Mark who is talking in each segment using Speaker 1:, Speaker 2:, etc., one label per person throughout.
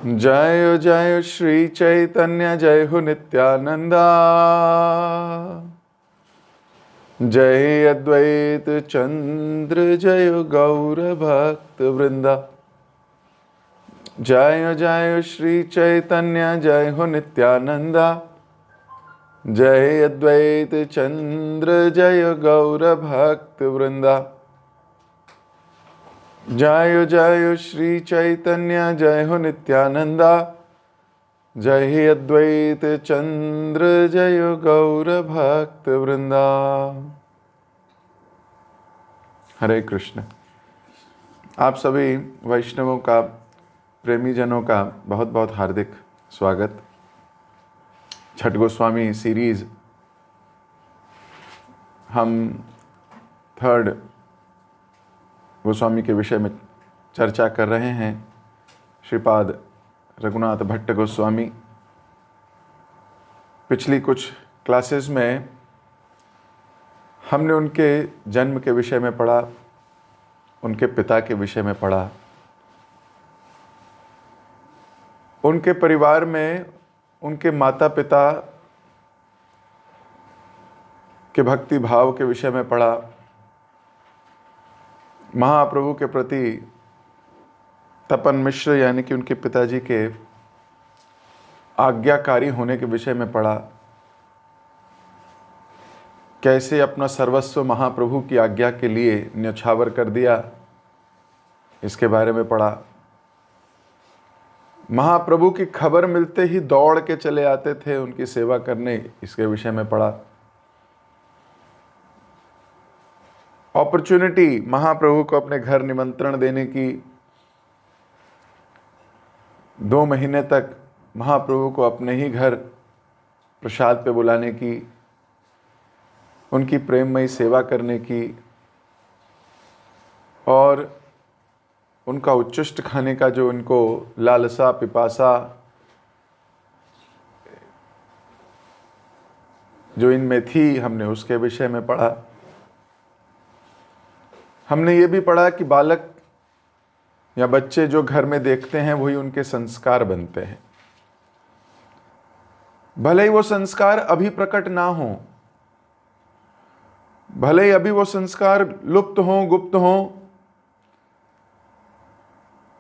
Speaker 1: जय जय श्री चैतन्य जय हो नित्यानंदा। जय अद्वैत चंद्र जय हो गौर भक्त वृंदा। जय जय श्री चैतन्य जय हो नित्यानंदा। जय अद्वैत चंद्र जय हो गौर भक्त वृंदा। जय जय श्री चैतन्य जय हो नित्यानंदा। जय अद्वैत चंद्र जय हो गौर भक्त वृंदा। हरे कृष्ण। आप सभी वैष्णवों का, प्रेमी जनों का बहुत बहुत हार्दिक स्वागत। छठ गोस्वामी सीरीज हम थर्ड गोस्वामी के विषय में चर्चा कर रहे हैं। श्रीपाद रघुनाथ भट्ट गोस्वामी। पिछली कुछ क्लासेस में हमने उनके जन्म के विषय में पढ़ा, उनके पिता के विषय में पढ़ा, उनके परिवार में उनके माता पिता के भक्ति भाव के विषय में पढ़ा, महाप्रभु के प्रति तपन मिश्र यानी कि उनके पिताजी के आज्ञाकारी होने के विषय में पढ़ा, कैसे अपना सर्वस्व महाप्रभु की आज्ञा के लिए न्यौछावर कर दिया, इसके बारे में पढ़ा। महाप्रभु की खबर मिलते ही दौड़ के चले आते थे उनकी सेवा करने, इसके विषय में पढ़ा। अपॉर्चुनिटी महाप्रभु को अपने घर निमंत्रण देने की, 2 महीने तक महाप्रभु को अपने ही घर प्रसाद पे बुलाने की, उनकी प्रेममयी सेवा करने की और उनका उच्चिष्ट खाने का जो उनको लालसा पिपासा जो इनमें थी, हमने उसके विषय में पढ़ा। हमने ये भी पढ़ा कि बालक या बच्चे जो घर में देखते हैं वही उनके संस्कार बनते हैं। भले ही वो संस्कार अभी प्रकट ना हो, भले ही अभी वो संस्कार लुप्त हों, गुप्त हों,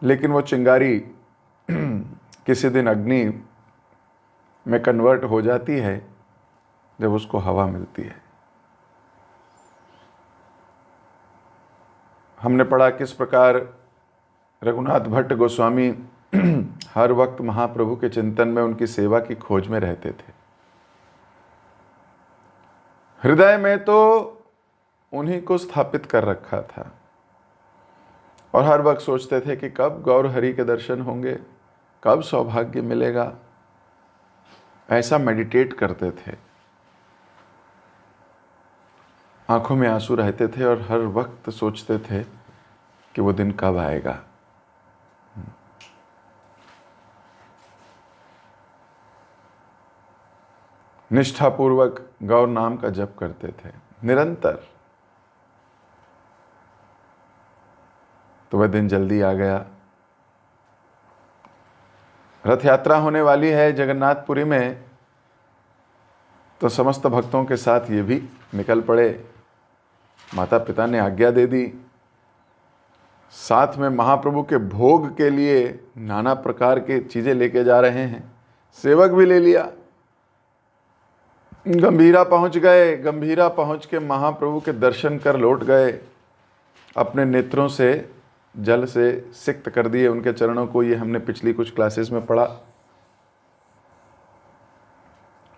Speaker 1: लेकिन वो चिंगारी किसी दिन अग्नि में कन्वर्ट हो जाती है जब उसको हवा मिलती है। हमने पढ़ा किस प्रकार रघुनाथ भट्ट गोस्वामी हर वक्त महाप्रभु के चिंतन में, उनकी सेवा की खोज में रहते थे। हृदय में तो उन्हीं को स्थापित कर रखा था और हर वक्त सोचते थे कि कब गौर हरि के दर्शन होंगे, कब सौभाग्य मिलेगा। ऐसा मेडिटेट करते थे, आंखों में आंसू रहते थे और हर वक्त सोचते थे कि वो दिन कब आएगा। निष्ठापूर्वक गौर नाम का जप करते थे निरंतर। तो वह दिन जल्दी आ गया। रथ यात्रा होने वाली है जगन्नाथपुरी में, तो समस्त भक्तों के साथ ये भी निकल पड़े। माता पिता ने आज्ञा दे दी। साथ में महाप्रभु के भोग के लिए नाना प्रकार के चीजें लेके जा रहे हैं। सेवक भी ले लिया। गंभीरा पहुंच गए। गंभीरा पहुंच के महाप्रभु के दर्शन कर लौट गए। अपने नेत्रों से जल से सिक्त कर दिए उनके चरणों को। ये हमने पिछली कुछ क्लासेस में पढ़ा।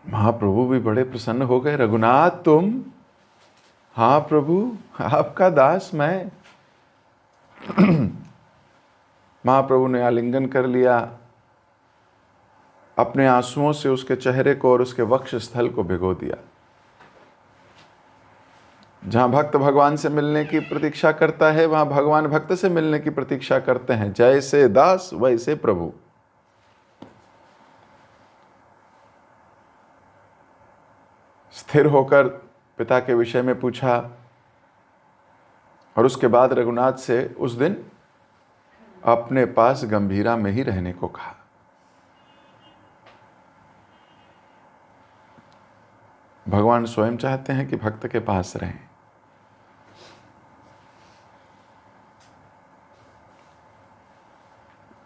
Speaker 1: महाप्रभु भी बड़े प्रसन्न हो गए। रघुनाथ तुम? हाँ प्रभु, आपका दास मैं। महाप्रभु ने आलिंगन कर लिया। अपने आंसुओं से उसके चेहरे को और उसके वक्ष स्थल को भिगो दिया। जहां भक्त भगवान से मिलने की प्रतीक्षा करता है, वहां भगवान भक्त से मिलने की प्रतीक्षा करते हैं। जैसे दास वैसे प्रभु। स्थिर होकर पिता के विषय में पूछा और उसके बाद रघुनाथ से उस दिन अपने पास गंभीरा में ही रहने को कहा। भगवान स्वयं चाहते हैं कि भक्त के पास रहें।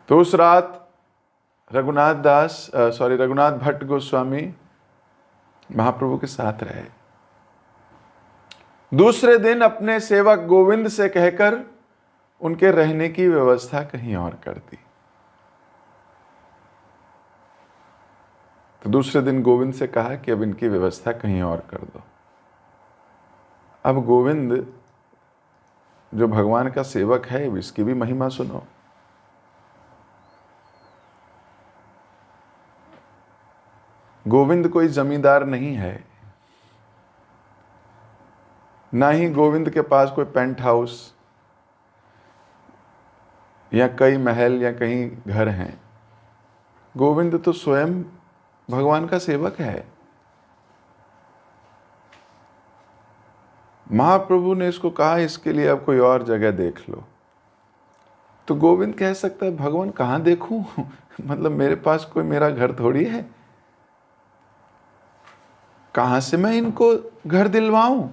Speaker 1: तो उस रात रघुनाथ भट्ट गोस्वामी महाप्रभु के साथ रहे। दूसरे दिन अपने सेवक गोविंद से कहकर उनके रहने की व्यवस्था कहीं और कर दी। तो दूसरे दिन गोविंद से कहा कि अब इनकी व्यवस्था कहीं और कर दो। अब गोविंद जो भगवान का सेवक है, इसकी भी महिमा सुनो। गोविंद कोई जमींदार नहीं है, ना ही गोविंद के पास कोई पेंट हाउस या कई महल या कहीं घर हैं। गोविंद तो स्वयं भगवान का सेवक है। महाप्रभु ने इसको कहा, इसके लिए अब कोई और जगह देख लो। तो गोविंद कह सकता है, भगवान कहाँ देखूं? मतलब मेरे पास कोई मेरा घर थोड़ी है, कहां से मैं इनको घर दिलवाऊं?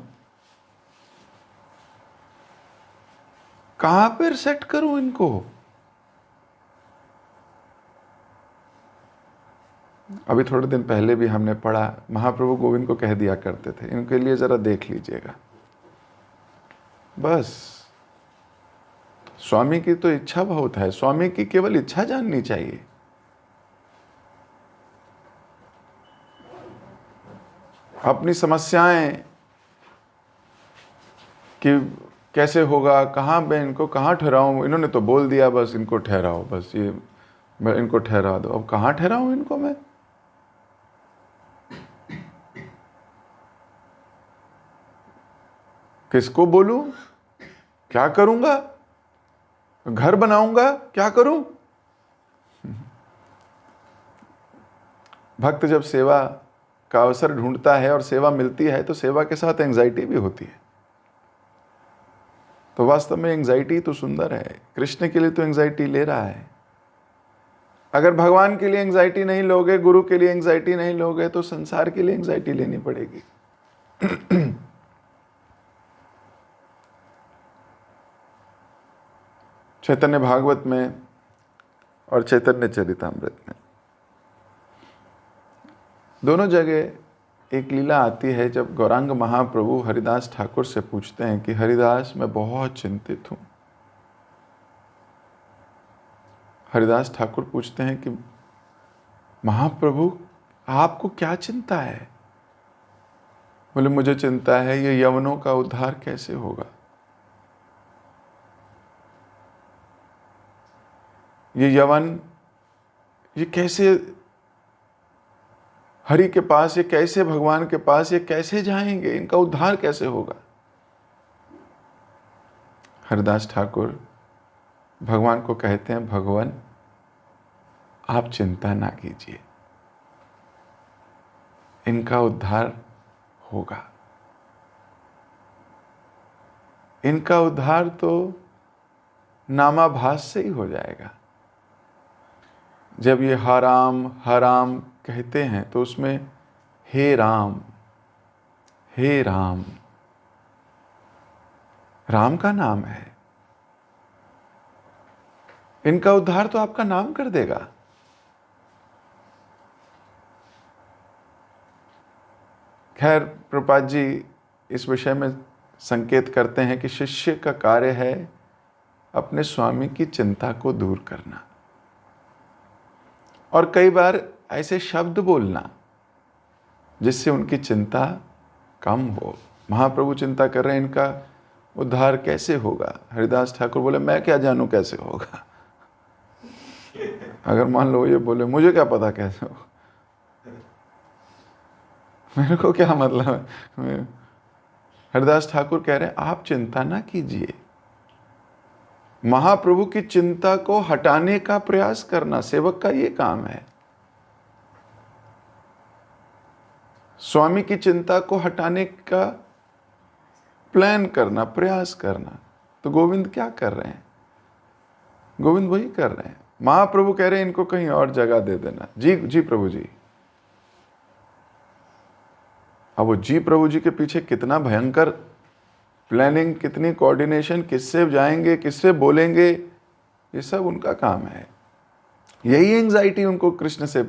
Speaker 1: कहां पर सेट करूं इनको? अभी थोड़े दिन पहले भी हमने पढ़ा, महाप्रभु गोविंद को कह दिया करते थे, इनके लिए जरा देख लीजिएगा। बस स्वामी की तो इच्छा बहुत है, स्वामी की केवल इच्छा जाननी चाहिए। अपनी समस्याएं कि कैसे होगा, कहाँ मैं इनको कहाँ ठहराऊं, इन्होंने तो बोल दिया बस इनको ठहराओ, बस ये मैं इनको ठहरा दो। अब कहाँ ठहराऊं इनको मैं? किसको बोलूं? क्या करूंगा? घर बनाऊंगा, क्या करूं? भक्त जब सेवा का अवसर ढूंढता है और सेवा मिलती है तो सेवा के साथ एंजाइटी भी होती है। तो वास्तव में एंजाइटी तो सुंदर है। कृष्ण के लिए तो एंजाइटी ले रहा है। अगर भगवान के लिए एंजाइटी नहीं लोगे, गुरु के लिए एंजाइटी नहीं लोगे, तो संसार के लिए एंजाइटी लेनी पड़ेगी। चैतन्य भागवत में और चैतन्य चरितामृत में दोनों जगह एक लीला आती है, जब गौरांग महाप्रभु हरिदास ठाकुर से पूछते हैं कि हरिदास मैं बहुत चिंतित हूं। हरिदास ठाकुर पूछते हैं कि महाप्रभु आपको क्या चिंता है? बोले मुझे चिंता है ये यवनों का उद्धार कैसे होगा, ये यवन ये कैसे हरि के पास, ये कैसे भगवान के पास, ये कैसे जाएंगे, इनका उद्धार कैसे होगा? हरिदास ठाकुर भगवान को कहते हैं, भगवान आप चिंता ना कीजिए, इनका उद्धार होगा। इनका उद्धार तो नामाभास से ही हो जाएगा। जब ये हराम हराम कहते हैं तो उसमें हे राम राम का नाम है। इनका उद्धार तो आपका नाम कर देगा। खैर प्रभुपाद जी इस विषय में संकेत करते हैं कि शिष्य का कार्य है अपने स्वामी की चिंता को दूर करना, और कई बार ऐसे शब्द बोलना जिससे उनकी चिंता कम हो। महाप्रभु चिंता कर रहे हैं इनका उद्धार कैसे होगा। हरिदास ठाकुर बोले मैं क्या जानूं कैसे होगा। अगर मान लो ये बोले मुझे क्या पता कैसे होगा, मेरे को क्या मतलब है। हरिदास ठाकुर कह रहे हैं आप चिंता ना कीजिए, महाप्रभु की चिंता को हटाने का प्रयास करना सेवक का ये काम है। स्वामी की चिंता को हटाने का प्लान करना, प्रयास करना। तो गोविंद क्या कर रहे हैं? गोविंद वही कर रहे हैं। महाप्रभु कह रहे हैं इनको कहीं और जगह दे देना। जी जी प्रभु जी। अब वो जी प्रभु जी के पीछे कितना भयंकर प्लानिंग, कितनी कोऑर्डिनेशन, किससे जाएंगे, किससे बोलेंगे, ये सब उनका काम है। यही एंजाइटी उनको कृष्ण से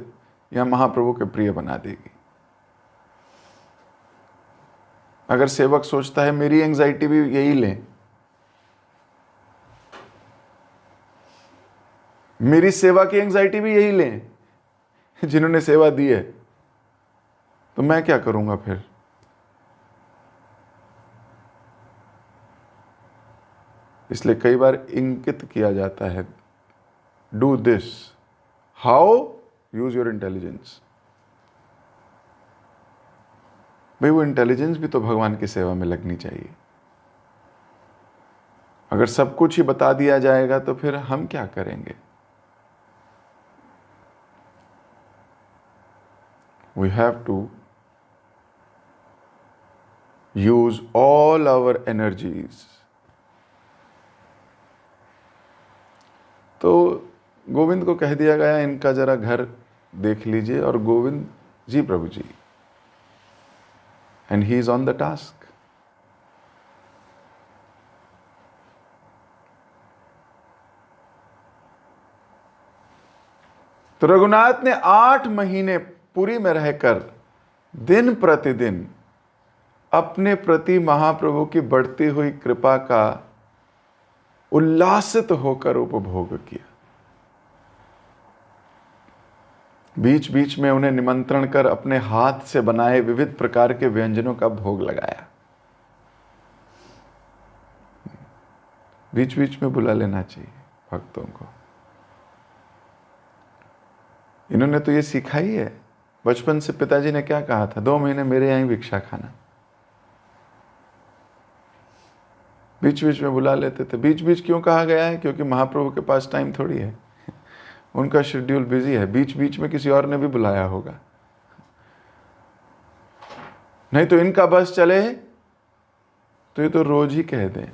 Speaker 1: या महाप्रभु के प्रिय बना देगी। अगर सेवक सोचता है मेरी एंजाइटी भी यही लें, मेरी सेवा की एंजाइटी भी यही लें जिन्होंने सेवा दी है, तो मैं क्या करूंगा फिर? इसलिए कई बार इंगित किया जाता है, do this, how, use your intelligence. भाई वो इंटेलिजेंस भी तो भगवान की सेवा में लगनी चाहिए। अगर सब कुछ ही बता दिया जाएगा तो फिर हम क्या करेंगे? We have to use all our energies. तो गोविंद को कह दिया गया इनका जरा घर देख लीजिए, और गोविंद जी प्रभु जी, and he is on the task. तो रघुनाथ ने 8 महीने पुरी में रहकर दिन प्रतिदिन अपने प्रति महाप्रभु की बढ़ती हुई कृपा का उल्लासित होकर उपभोग किया। बीच बीच में उन्हें निमंत्रण कर अपने हाथ से बनाए विविध प्रकार के व्यंजनों का भोग लगाया। बीच बीच में बुला लेना चाहिए भक्तों को। इन्होंने तो ये सीखा ही है। बचपन से पिताजी ने क्या कहा था, 2 महीने मेरे यहीं भिक्षा खाना। बीच बीच में बुला लेते थे। बीच बीच क्यों कहा गया है? क्योंकि महाप्रभु के पास टाइम थोड़ी है, उनका शेड्यूल बिजी है। बीच बीच में किसी और ने भी बुलाया होगा, नहीं तो इनका बस चले तो ये तो रोज ही कह दें।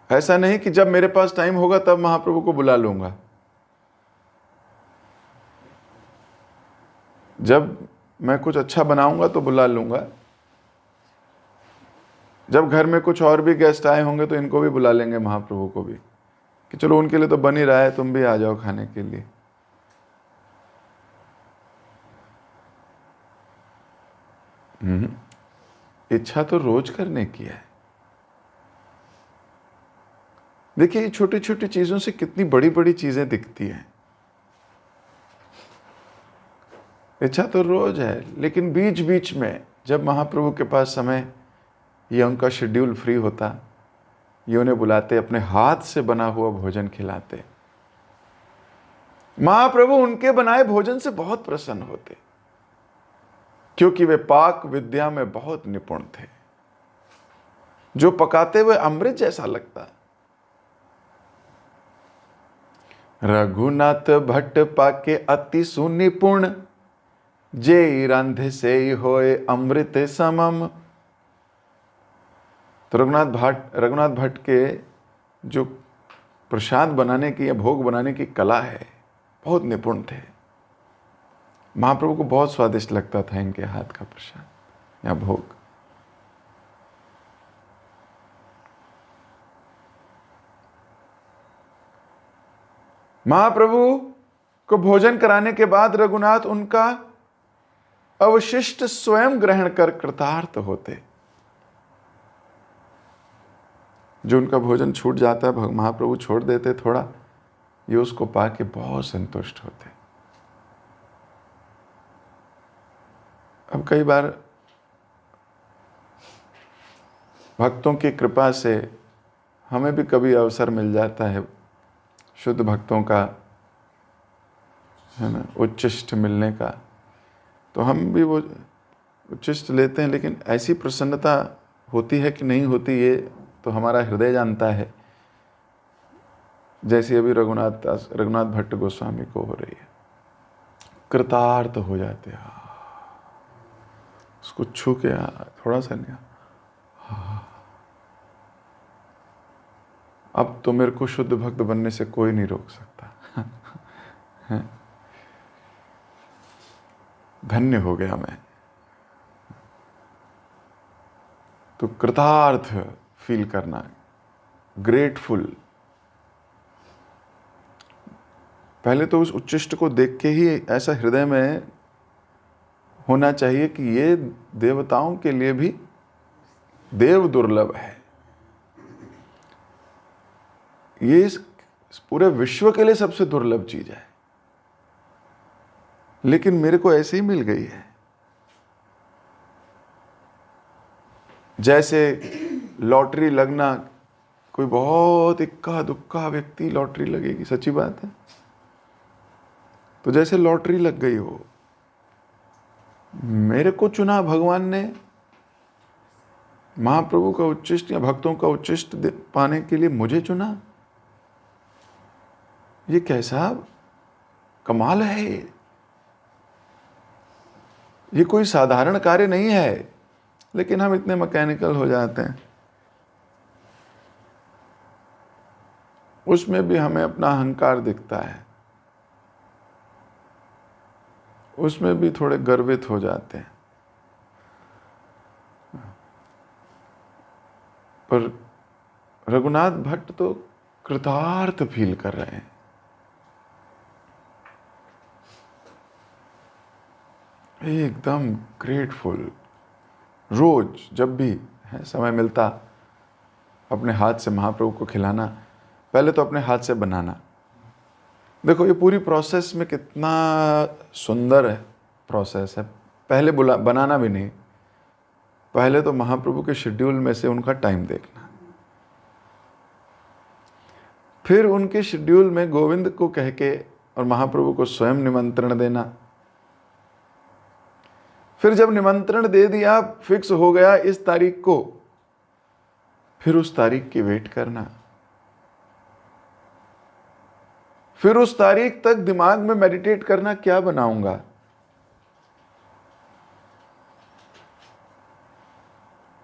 Speaker 1: ऐसा नहीं कि जब मेरे पास टाइम होगा तब महाप्रभु को बुला लूंगा। जब मैं कुछ अच्छा बनाऊंगा तो बुला लूंगा, जब घर में कुछ और भी गेस्ट आए होंगे तो इनको भी बुला लेंगे, महाप्रभु को भी, कि चलो उनके लिए तो बन ही रहा है, तुम भी आ जाओ खाने के लिए। इच्छा तो रोज करने की है। देखिए ये छोटी छोटी चीजों से कितनी बड़ी बड़ी चीजें दिखती हैं। इच्छा तो रोज है, लेकिन बीच बीच में जब महाप्रभु के पास समय, ये उनका शेड्यूल फ्री होता, ये उन्हें बुलाते, अपने हाथ से बना हुआ भोजन खिलाते। महाप्रभु उनके बनाए भोजन से बहुत प्रसन्न होते, क्योंकि वे पाक विद्या में बहुत निपुण थे। जो पकाते हुए अमृत जैसा लगता। रघुनाथ भट्ट पाके अति सुनिपुण, जे रांधे से होए अमृत समम। तो रघुनाथ भट्ट के जो प्रसाद बनाने की या भोग बनाने की कला है, बहुत निपुण थे। महाप्रभु को बहुत स्वादिष्ट लगता था इनके हाथ का प्रसाद या भोग। महाप्रभु को भोजन कराने के बाद रघुनाथ उनका अवशिष्ट स्वयं ग्रहण कर कृतार्थ होते। जो उनका भोजन छूट जाता है, महाप्रभु छोड़ देते थोड़ा, ये उसको पाके बहुत संतुष्ट होते। अब कई बार भक्तों की कृपा से हमें भी कभी अवसर मिल जाता है शुद्ध भक्तों का, है ना, उच्चिष्ट मिलने का, तो हम भी वो उच्चिष्ट लेते हैं। लेकिन ऐसी प्रसन्नता होती है कि नहीं होती, ये तो हमारा हृदय जानता है, जैसे अभी रघुनाथ भट्ट गोस्वामी को हो रही है। कृतार्थ हो जाते हैं, उसको छू के थोड़ा सा नहीं, अब तो मेरे को शुद्ध भक्त बनने से कोई नहीं रोक सकता। धन्य हो गया मैं। तो कृतार्थ फील करना, ग्रेटफुल। पहले तो उस उच्चिष्ट को देख के ही ऐसा हृदय में होना चाहिए कि ये देवताओं के लिए भी देव दुर्लभ है, ये इस पूरे विश्व के लिए सबसे दुर्लभ चीज है, लेकिन मेरे को ऐसे ही मिल गई है। जैसे लॉटरी लगना, कोई बहुत इक्का दुक्का व्यक्ति लॉटरी लगेगी, सच्ची बात है, तो जैसे लॉटरी लग गई हो, मेरे को चुना भगवान ने महाप्रभु का उच्चिष्ट या भक्तों का उच्चिष्ट पाने के लिए, मुझे चुना। ये कैसा कमाल है, ये कोई साधारण कार्य नहीं है, लेकिन हम इतने मैकेनिकल हो जाते हैं। उसमें भी हमें अपना अहंकार दिखता है, उसमें भी थोड़े गर्वित हो जाते हैं। पर रघुनाथ भट्ट तो कृतार्थ फील कर रहे हैं। एकदम ग्रेटफुल। रोज जब भी है समय मिलता, अपने हाथ से महाप्रभु को खिलाना, पहले तो अपने हाथ से बनाना। देखो ये पूरी प्रोसेस में कितना सुंदर है प्रोसेस है। पहले बनाना भी नहीं, पहले तो महाप्रभु के शेड्यूल में से उनका टाइम देखना, फिर उनके शेड्यूल में गोविंद को कह के और महाप्रभु को स्वयं निमंत्रण देना, फिर जब निमंत्रण दे दिया, फिक्स हो गया इस तारीख को, फिर उस तारीख की वेट करना, फिर उस तारीख तक दिमाग में मेडिटेट करना, क्या बनाऊंगा।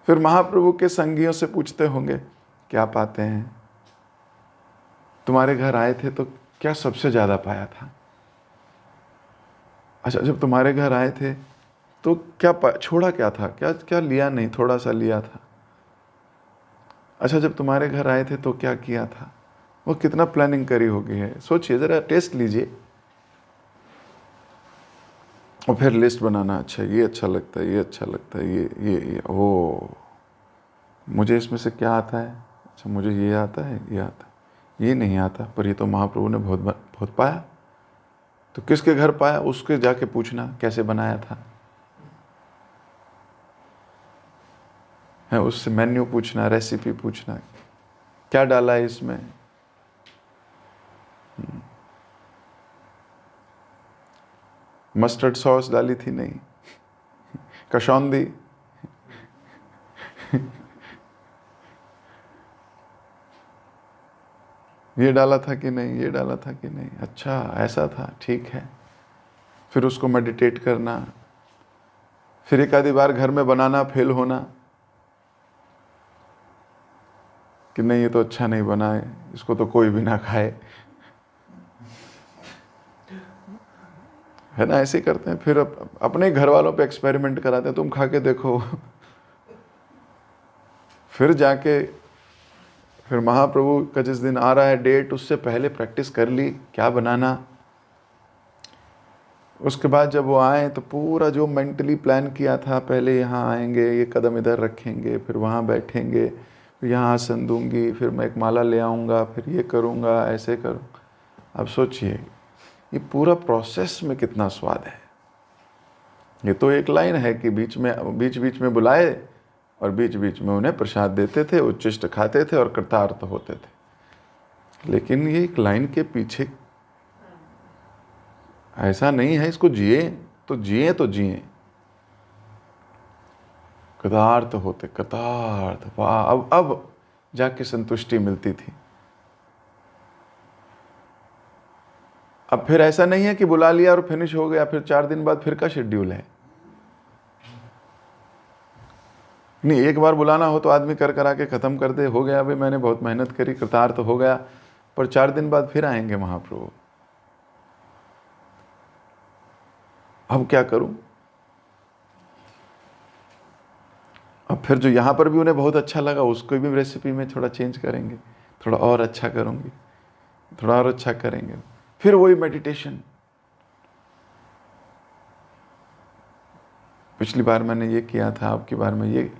Speaker 1: फिर महाप्रभु के संगियों से पूछते होंगे क्या पाते हैं, तुम्हारे घर आए थे तो क्या सबसे ज्यादा पाया था। अच्छा, जब तुम्हारे घर आए थे तो क्या छोड़ा क्या था, क्या क्या लिया नहीं, थोड़ा सा लिया था। अच्छा, जब तुम्हारे घर आए थे तो क्या किया था, वो कितना प्लानिंग करी होगी है, सोचिए जरा, टेस्ट लीजिए। और फिर लिस्ट बनाना, अच्छा ये अच्छा लगता है, ये अच्छा लगता है, ये ओ मुझे इसमें से क्या आता है, अच्छा मुझे ये आता है, ये आता है, ये नहीं आता, पर ये तो महाप्रभु ने बहुत बहुत पाया। तो किसके घर पाया, उसके जाके पूछना कैसे बनाया था, है उससे मेन्यू पूछना, रेसिपी पूछना, क्या डाला है इसमें। मस्टर्ड सॉस डाली थी, नहीं, कशौंदी, ये डाला था कि नहीं, ये डाला था कि नहीं, अच्छा ऐसा था, ठीक है। फिर उसको मेडिटेट करना, फिर एक आधी बार घर में बनाना, फेल होना कि नहीं ये तो अच्छा नहीं बना है, इसको तो कोई भी ना खाए, है ना, ऐसे करते हैं। फिर अपने घर वालों पे एक्सपेरिमेंट कराते हैं, तुम खा के देखो। फिर जाके फिर महाप्रभु का जिस दिन आ रहा है डेट, उससे पहले प्रैक्टिस कर ली क्या बनाना। उसके बाद जब वो आए तो पूरा जो मेंटली प्लान किया था, पहले यहाँ आएंगे, ये कदम इधर रखेंगे, फिर वहाँ बैठेंगे, फिर यहाँ आसन दूंगी, फिर मैं एक माला ले आऊँगा, फिर ये करूँगा, ऐसे करूँ। अब सोचिए ये पूरा प्रोसेस में कितना स्वाद है। ये तो एक लाइन है कि बीच बीच में बुलाए और बीच बीच में उन्हें प्रसाद देते थे, उच्चिष्ट खाते थे और कृतार्थ होते थे। लेकिन ये एक लाइन के पीछे ऐसा नहीं है, इसको जिए तो जिए कृतार्थ होते, कृतार्थ, वाह, अब जाके संतुष्टि मिलती थी। अब फिर ऐसा नहीं है कि बुला लिया और फिनिश हो गया, फिर 4 दिन बाद फिर का शेड्यूल है। नहीं, एक बार बुलाना हो तो आदमी कर करा के खत्म कर दे, हो गया, अभी मैंने बहुत मेहनत करी, कृतार्थ हो गया, पर 4 दिन बाद फिर आएंगे महाप्रभु। अब क्या करूं, फिर जो यहाँ पर भी उन्हें बहुत अच्छा लगा उसको भी रेसिपी में थोड़ा चेंज करेंगे, थोड़ा और अच्छा करूँगी, थोड़ा और अच्छा करेंगे, फिर वही मेडिटेशन। पिछली बार मैंने ये किया था, अब की बार में ये।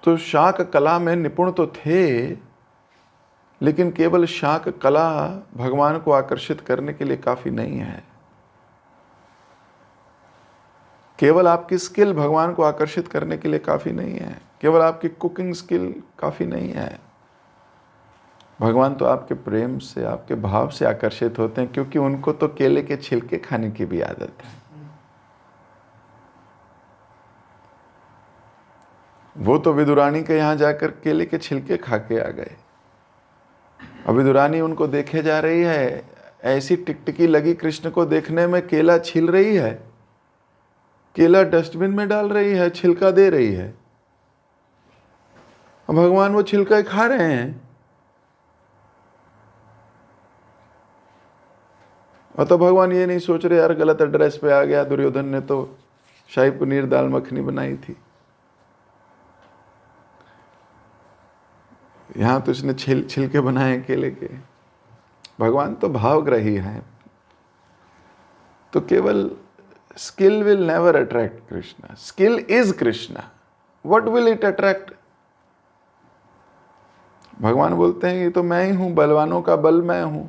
Speaker 1: तो शाक कला में निपुण तो थे, लेकिन केवल शाक कला भगवान को आकर्षित करने के लिए काफी नहीं है। केवल आपकी स्किल भगवान को आकर्षित करने के लिए काफी नहीं है। केवल आपकी कुकिंग स्किल काफी नहीं है। भगवान तो आपके प्रेम से, आपके भाव से आकर्षित होते हैं, क्योंकि उनको तो केले के छिलके खाने की भी आदत है। वो तो विदुरानी के यहां जाकर केले के छिलके खा के आ गए। अब विदुरानी उनको देखे जा रही है, ऐसी टिकटिकी लगी कृष्ण को देखने में, केला छील रही है, केला डस्टबिन में डाल रही है, छिलका दे रही है। अब भगवान वो छिलका ही खा रहे हैं। और तो भगवान ये नहीं सोच रहे यार गलत एड्रेस पे आ गया, दुर्योधन ने तो शाही पनीर दाल मखनी बनाई थी, यहां तो इसने छिलके बनाए केले के। भगवान तो भावग्राही हैं। तो केवल skill will never attract Krishna, skill is Krishna, what will it attract? भगवान बोलते हैं ये तो मैं ही हूं, बलवानों का बल मैं हूं,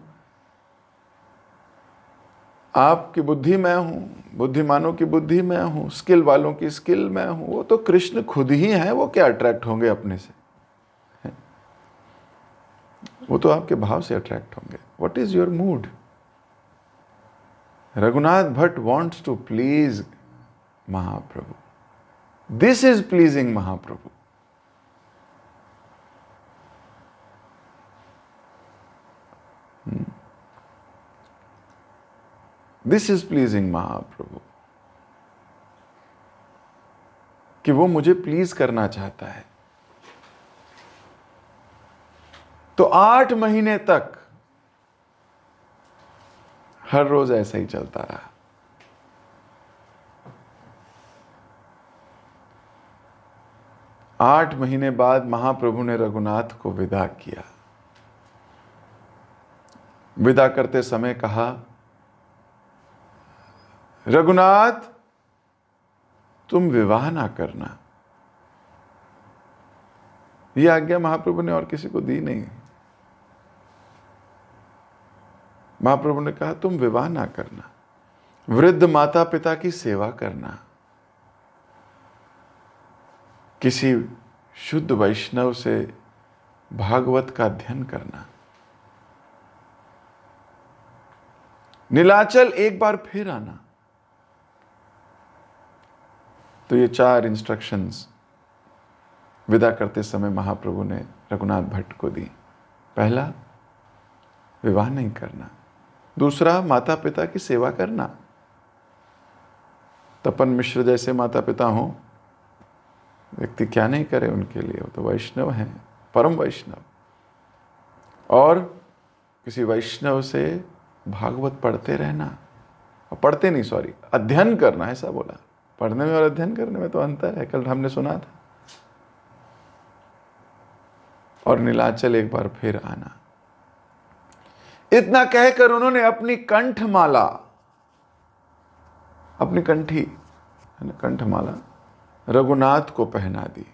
Speaker 1: आपकी बुद्धि मैं हूं, बुद्धिमानों की बुद्धि मैं हूं, स्किल वालों की स्किल मैं हूं। वो तो कृष्ण खुद ही हैं, वो क्या अट्रैक्ट होंगे अपने से? वो तो आपके भाव से अट्रैक्ट होंगे। What is your mood? Raghunath Bhatt wants to please Mahaprabhu, this is pleasing Mahaprabhu. This is pleasing Mahaprabhu, कि वो मुझे प्लीज करना चाहता है। तो 8 महीने तक हर रोज ऐसा ही चलता रहा। आठ महीने बाद महाप्रभु ने रघुनाथ को विदा किया। विदा करते समय कहा, रघुनाथ तुम विवाह ना करना। यह आज्ञा महाप्रभु ने और किसी को दी नहीं। महाप्रभु ने कहा तुम विवाह ना करना, वृद्ध माता पिता की सेवा करना, किसी शुद्ध वैष्णव से भागवत का अध्ययन करना, नीलाचल एक बार फिर आना। तो ये 4 इंस्ट्रक्शंस विदा करते समय महाप्रभु ने रघुनाथ भट्ट को दी। पहला, विवाह नहीं करना। दूसरा, माता पिता की सेवा करना। तपन मिश्र जैसे माता पिता हों, व्यक्ति क्या नहीं करे उनके लिए, वो तो वैष्णव हैं, परम वैष्णव। और किसी वैष्णव से भागवत पढ़ते रहना, और पढ़ते नहीं, सॉरी, अध्ययन करना, ऐसा बोला। पढ़ने में और अध्ययन करने में तो अंतर है, कल हमने सुना था। और नीलाचल एक बार फिर आना। इतना कहकर उन्होंने अपनी कंठमाला, अपनी कंठी है ना, कंठमाला रघुनाथ को पहना दी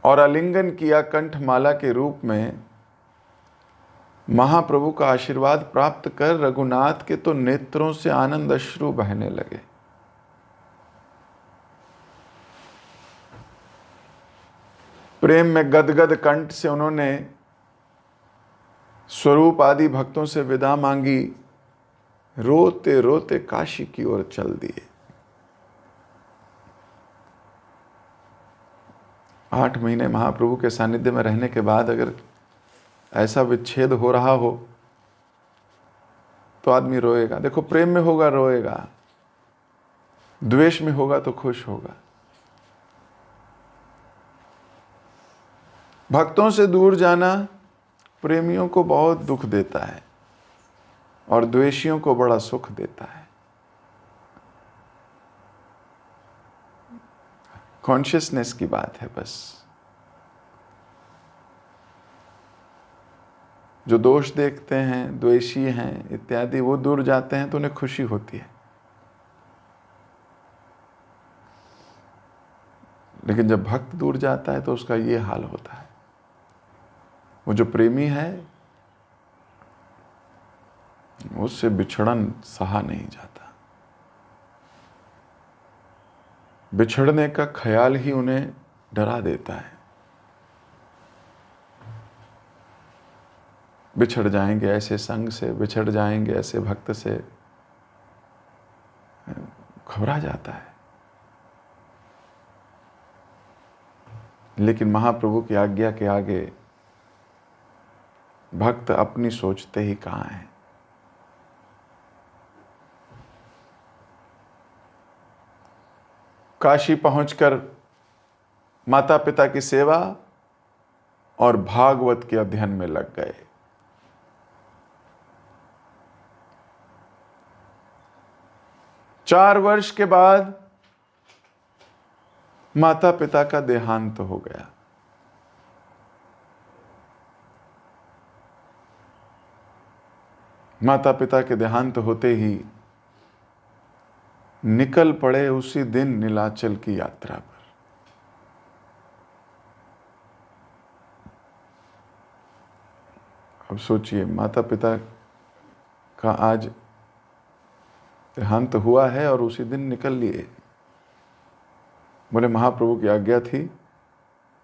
Speaker 1: और आलिंगन किया। कंठमाला के रूप में महाप्रभु का आशीर्वाद प्राप्त कर रघुनाथ के तो नेत्रों से आनंद अश्रु बहने लगे। प्रेम में गदगद कंठ से उन्होंने स्वरूप आदि भक्तों से विदा मांगी, रोते रोते काशी की ओर चल दिए। 8 महीने महाप्रभु के सानिध्य में रहने के बाद अगर ऐसा विच्छेद हो रहा हो तो आदमी रोएगा। देखो, प्रेम में होगा रोएगा, द्वेष में होगा तो खुश होगा। भक्तों से दूर जाना प्रेमियों को बहुत दुख देता है और द्वेषियों को बड़ा सुख देता है। कॉन्शियसनेस की बात है बस। जो दोष देखते हैं, द्वेषी हैं इत्यादि, वो दूर जाते हैं तो उन्हें खुशी होती है। लेकिन जब भक्त दूर जाता है तो उसका ये हाल होता है। वो जो प्रेमी है उससे बिछड़न सहा नहीं जाता। बिछड़ने का ख्याल ही उन्हें डरा देता है। बिछड़ जाएंगे ऐसे संग से, बिछड़ जाएंगे ऐसे भक्त से, घबरा जाता है। लेकिन महाप्रभु की आज्ञा के आगे भक्त अपनी सोचते ही कहाँ हैं। काशी पहुंचकर माता पिता की सेवा और भागवत के अध्ययन में लग गए। चार वर्ष के बाद माता पिता का देहांत हो गया। माता पिता के देहांत होते ही निकल पड़े उसी दिन नीलाचल की यात्रा पर। अब सोचिए, माता पिता का आज देहांत हुआ है और उसी दिन निकल लिए। बोले महाप्रभु की आज्ञा थी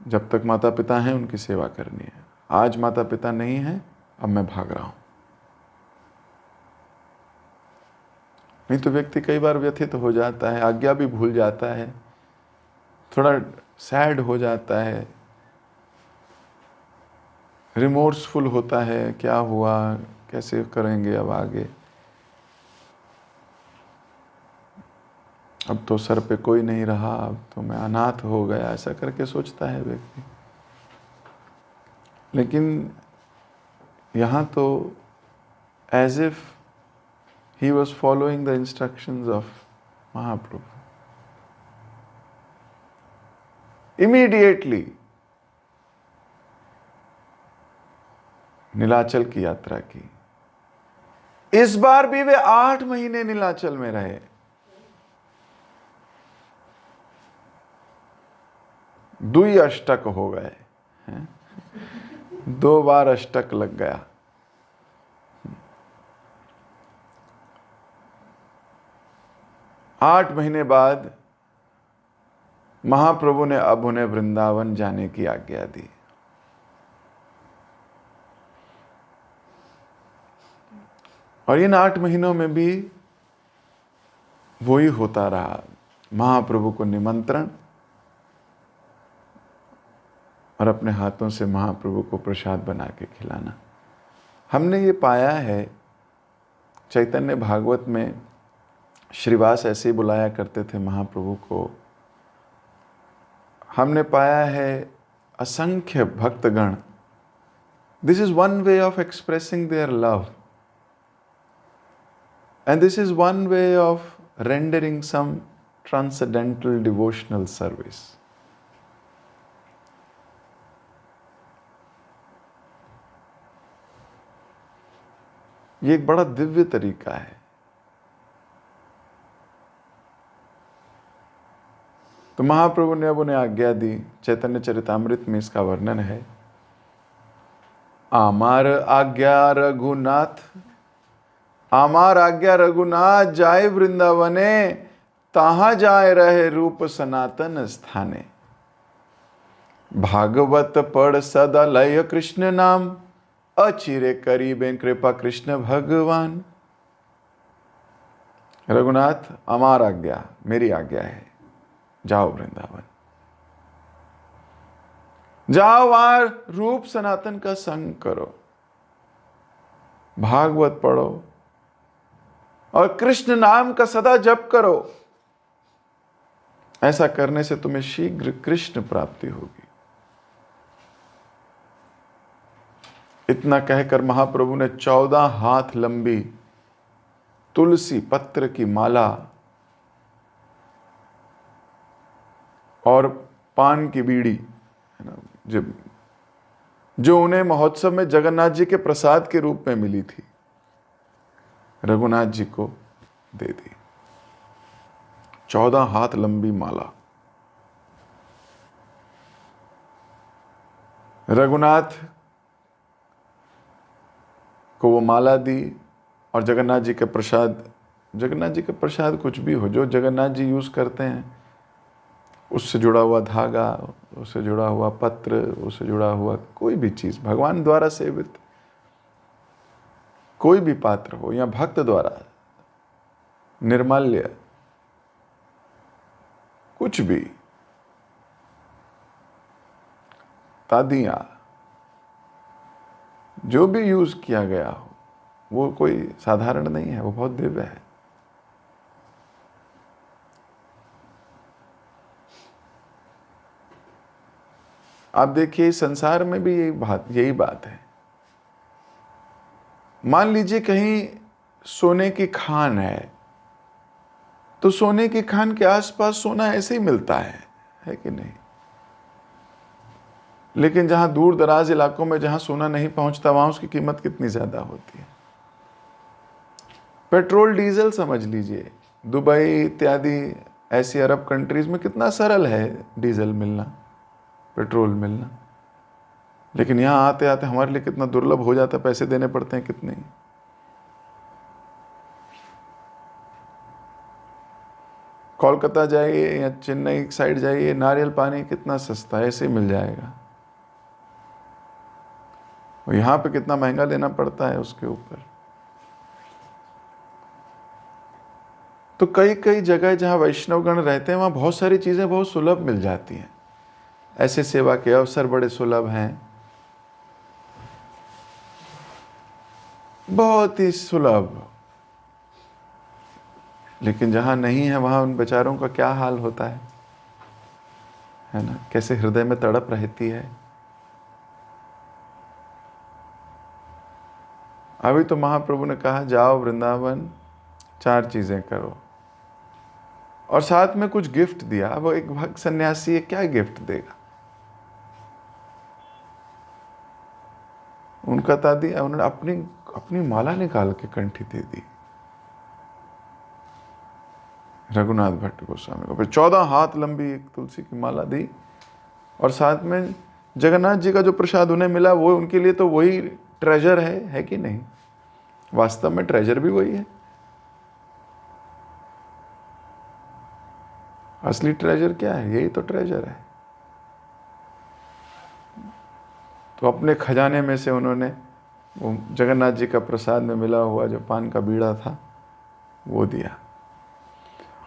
Speaker 1: जब तक माता पिता हैं उनकी सेवा करनी है। आज माता पिता नहीं हैं, अब मैं भाग रहा हूं। नहीं तो व्यक्ति कई बार व्यथित हो जाता है, आज्ञा भी भूल जाता है, थोड़ा सैड हो जाता है, रिमोर्सफुल होता है, क्या हुआ, कैसे करेंगे अब आगे, अब तो सर पे कोई नहीं रहा, अब तो मैं अनाथ हो गया, ऐसा करके सोचता है व्यक्ति। लेकिन यहाँ तो as if he was following the instructions of Mahaprabhu. Immediately Nilachal की यात्रा की। इस बार भी वे 8 महीने नीलाचल में रहे। दुई अष्टक हो गए, 2 बार अष्टक लग गया। आठ महीने बाद महाप्रभु ने अब उन्हें वृंदावन जाने की आज्ञा दी। और इन 8 महीनों में भी वही होता रहा, महाप्रभु को निमंत्रण और अपने हाथों से महाप्रभु को प्रसाद बना के खिलाना। हमने ये पाया है, चैतन्य भागवत में श्रीवास ऐसे ही बुलाया करते थे महाप्रभु को। हमने पाया है असंख्य भक्तगण, this is one way of expressing their love and this is one way of rendering some transcendental devotional service. ये एक बड़ा दिव्य तरीका है। तो महाप्रभु ने अब उन्हें आज्ञा दी। चैतन्य चरितामृत में इसका वर्णन है। आमार आज्ञा रघुनाथ, आमार आज्ञा रघुनाथ जाए वृंदावने, ताहा जाए रहे रूप सनातन स्थाने। भागवत पढ़ सदा लय कृष्ण नाम, अचिरे करीबे कृपा कृष्ण भगवान। रघुनाथ, अमार आज्ञा, मेरी आज्ञा है, जाओ वृंदावन, जाओ वहां रूप सनातन का संग करो, भागवत पढ़ो और कृष्ण नाम का सदा जप करो। ऐसा करने से तुम्हें शीघ्र कृष्ण प्राप्ति होगी। इतना कहकर महाप्रभु ने 14 हाथ लंबी तुलसी पत्र की माला और पान की बीड़ी, है ना, जो उन्हें महोत्सव में जगन्नाथ जी के प्रसाद के रूप में मिली थी, रघुनाथ जी को दे दी। 14 हाथ लंबी माला रघुनाथ को वो माला दी, और जगन्नाथ जी के प्रसाद, जगन्नाथ जी का प्रसाद कुछ भी हो, जो जगन्नाथ जी यूज करते हैं, उससे जुड़ा हुआ धागा, उससे जुड़ा हुआ पत्र, उससे जुड़ा हुआ कोई भी चीज, भगवान द्वारा सेवित कोई भी पात्र हो, या भक्त द्वारा निर्माल्य कुछ भी, तादियां, जो भी यूज किया गया हो, वो कोई साधारण नहीं है, वो बहुत दिव्य है। आप देखिए संसार में भी यही बात है। मान लीजिए कहीं सोने की खान है, तो सोने की खान के आसपास सोना ऐसे ही मिलता है कि नहीं? लेकिन जहां दूर दराज इलाकों में जहां सोना नहीं पहुंचता, वहां उसकी कीमत कितनी ज्यादा होती है। पेट्रोल डीजल समझ लीजिए, दुबई इत्यादि ऐसी अरब कंट्रीज में कितना सरल है डीजल मिलना, पेट्रोल मिलना, लेकिन यहां आते आते हमारे लिए कितना दुर्लभ हो जाता है, पैसे देने पड़ते हैं कितने। कोलकाता जाइए या चेन्नई साइड जाइए, नारियल पानी कितना सस्ता है, ऐसे मिल जाएगा। और यहां पे कितना महंगा लेना पड़ता है उसके ऊपर। तो कई कई जगह जहां वैष्णवगण रहते हैं, वहां बहुत सारी चीजें बहुत सुलभ मिल जाती हैं। ऐसे सेवा के अवसर बड़े सुलभ हैं, बहुत ही सुलभ। लेकिन जहां नहीं है, वहां उन बेचारों का क्या हाल होता है ना, कैसे हृदय में तड़प रहती है। अभी तो महाप्रभु ने कहा, जाओ वृंदावन, 4 चीजें करो, और साथ में कुछ गिफ्ट दिया। अब एक भक्त सन्यासी है, क्या गिफ्ट देगा? उनका तादी, उन्होंने अपनी माला निकाल के कंठी दे दी रघुनाथ भट्ट गोस्वामी को। फिर 14 हाथ लंबी एक तुलसी की माला दी, और साथ में जगन्नाथ जी का जो प्रसाद उन्हें मिला, वो उनके लिए तो वही ट्रेजर है कि नहीं? वास्तव में ट्रेजर भी वही है। असली ट्रेजर क्या है? यही तो ट्रेजर है। तो अपने खजाने में से उन्होंने वो जगन्नाथ जी का प्रसाद में मिला हुआ जो पान का बीड़ा था, वो दिया,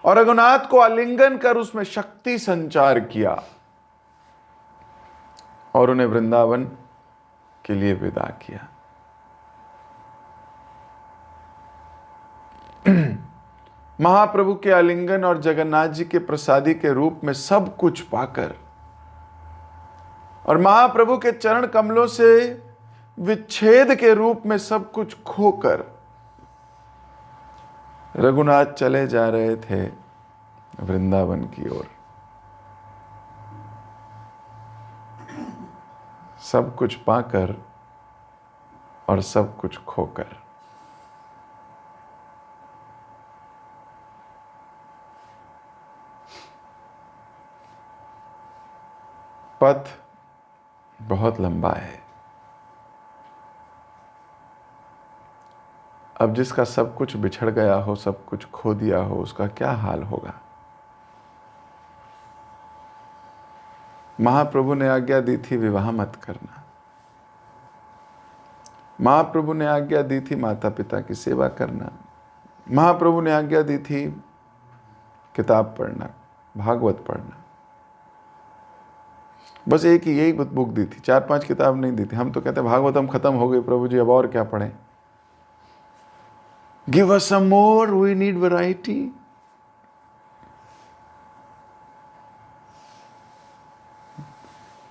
Speaker 1: और रघुनाथ को आलिंगन कर उसमें शक्ति संचार किया, और उन्हें वृंदावन के लिए विदा किया। महाप्रभु के आलिंगन और जगन्नाथ जी के प्रसादी के रूप में सब कुछ पाकर, और महाप्रभु के चरण कमलों से विच्छेद के रूप में सब कुछ खोकर रघुनाथ चले जा रहे थे वृंदावन की ओर। सब कुछ पाकर और सब कुछ खोकर। पथ बहुत लंबा है। अब जिसका सब कुछ बिछड़ गया हो, सब कुछ खो दिया हो, उसका क्या हाल होगा? महाप्रभु ने आज्ञा दी थी विवाह मत करना। महाप्रभु ने आज्ञा दी थी माता पिता की सेवा करना। महाप्रभु ने आज्ञा दी थी किताब पढ़ना, भागवत पढ़ना। बस एक ही यही बुक दी थी, 4-5 किताब नहीं दी थी। हम तो कहते भागवतम खत्म हो गई प्रभु जी, अब और क्या पढ़ें? Give us some more, we need variety.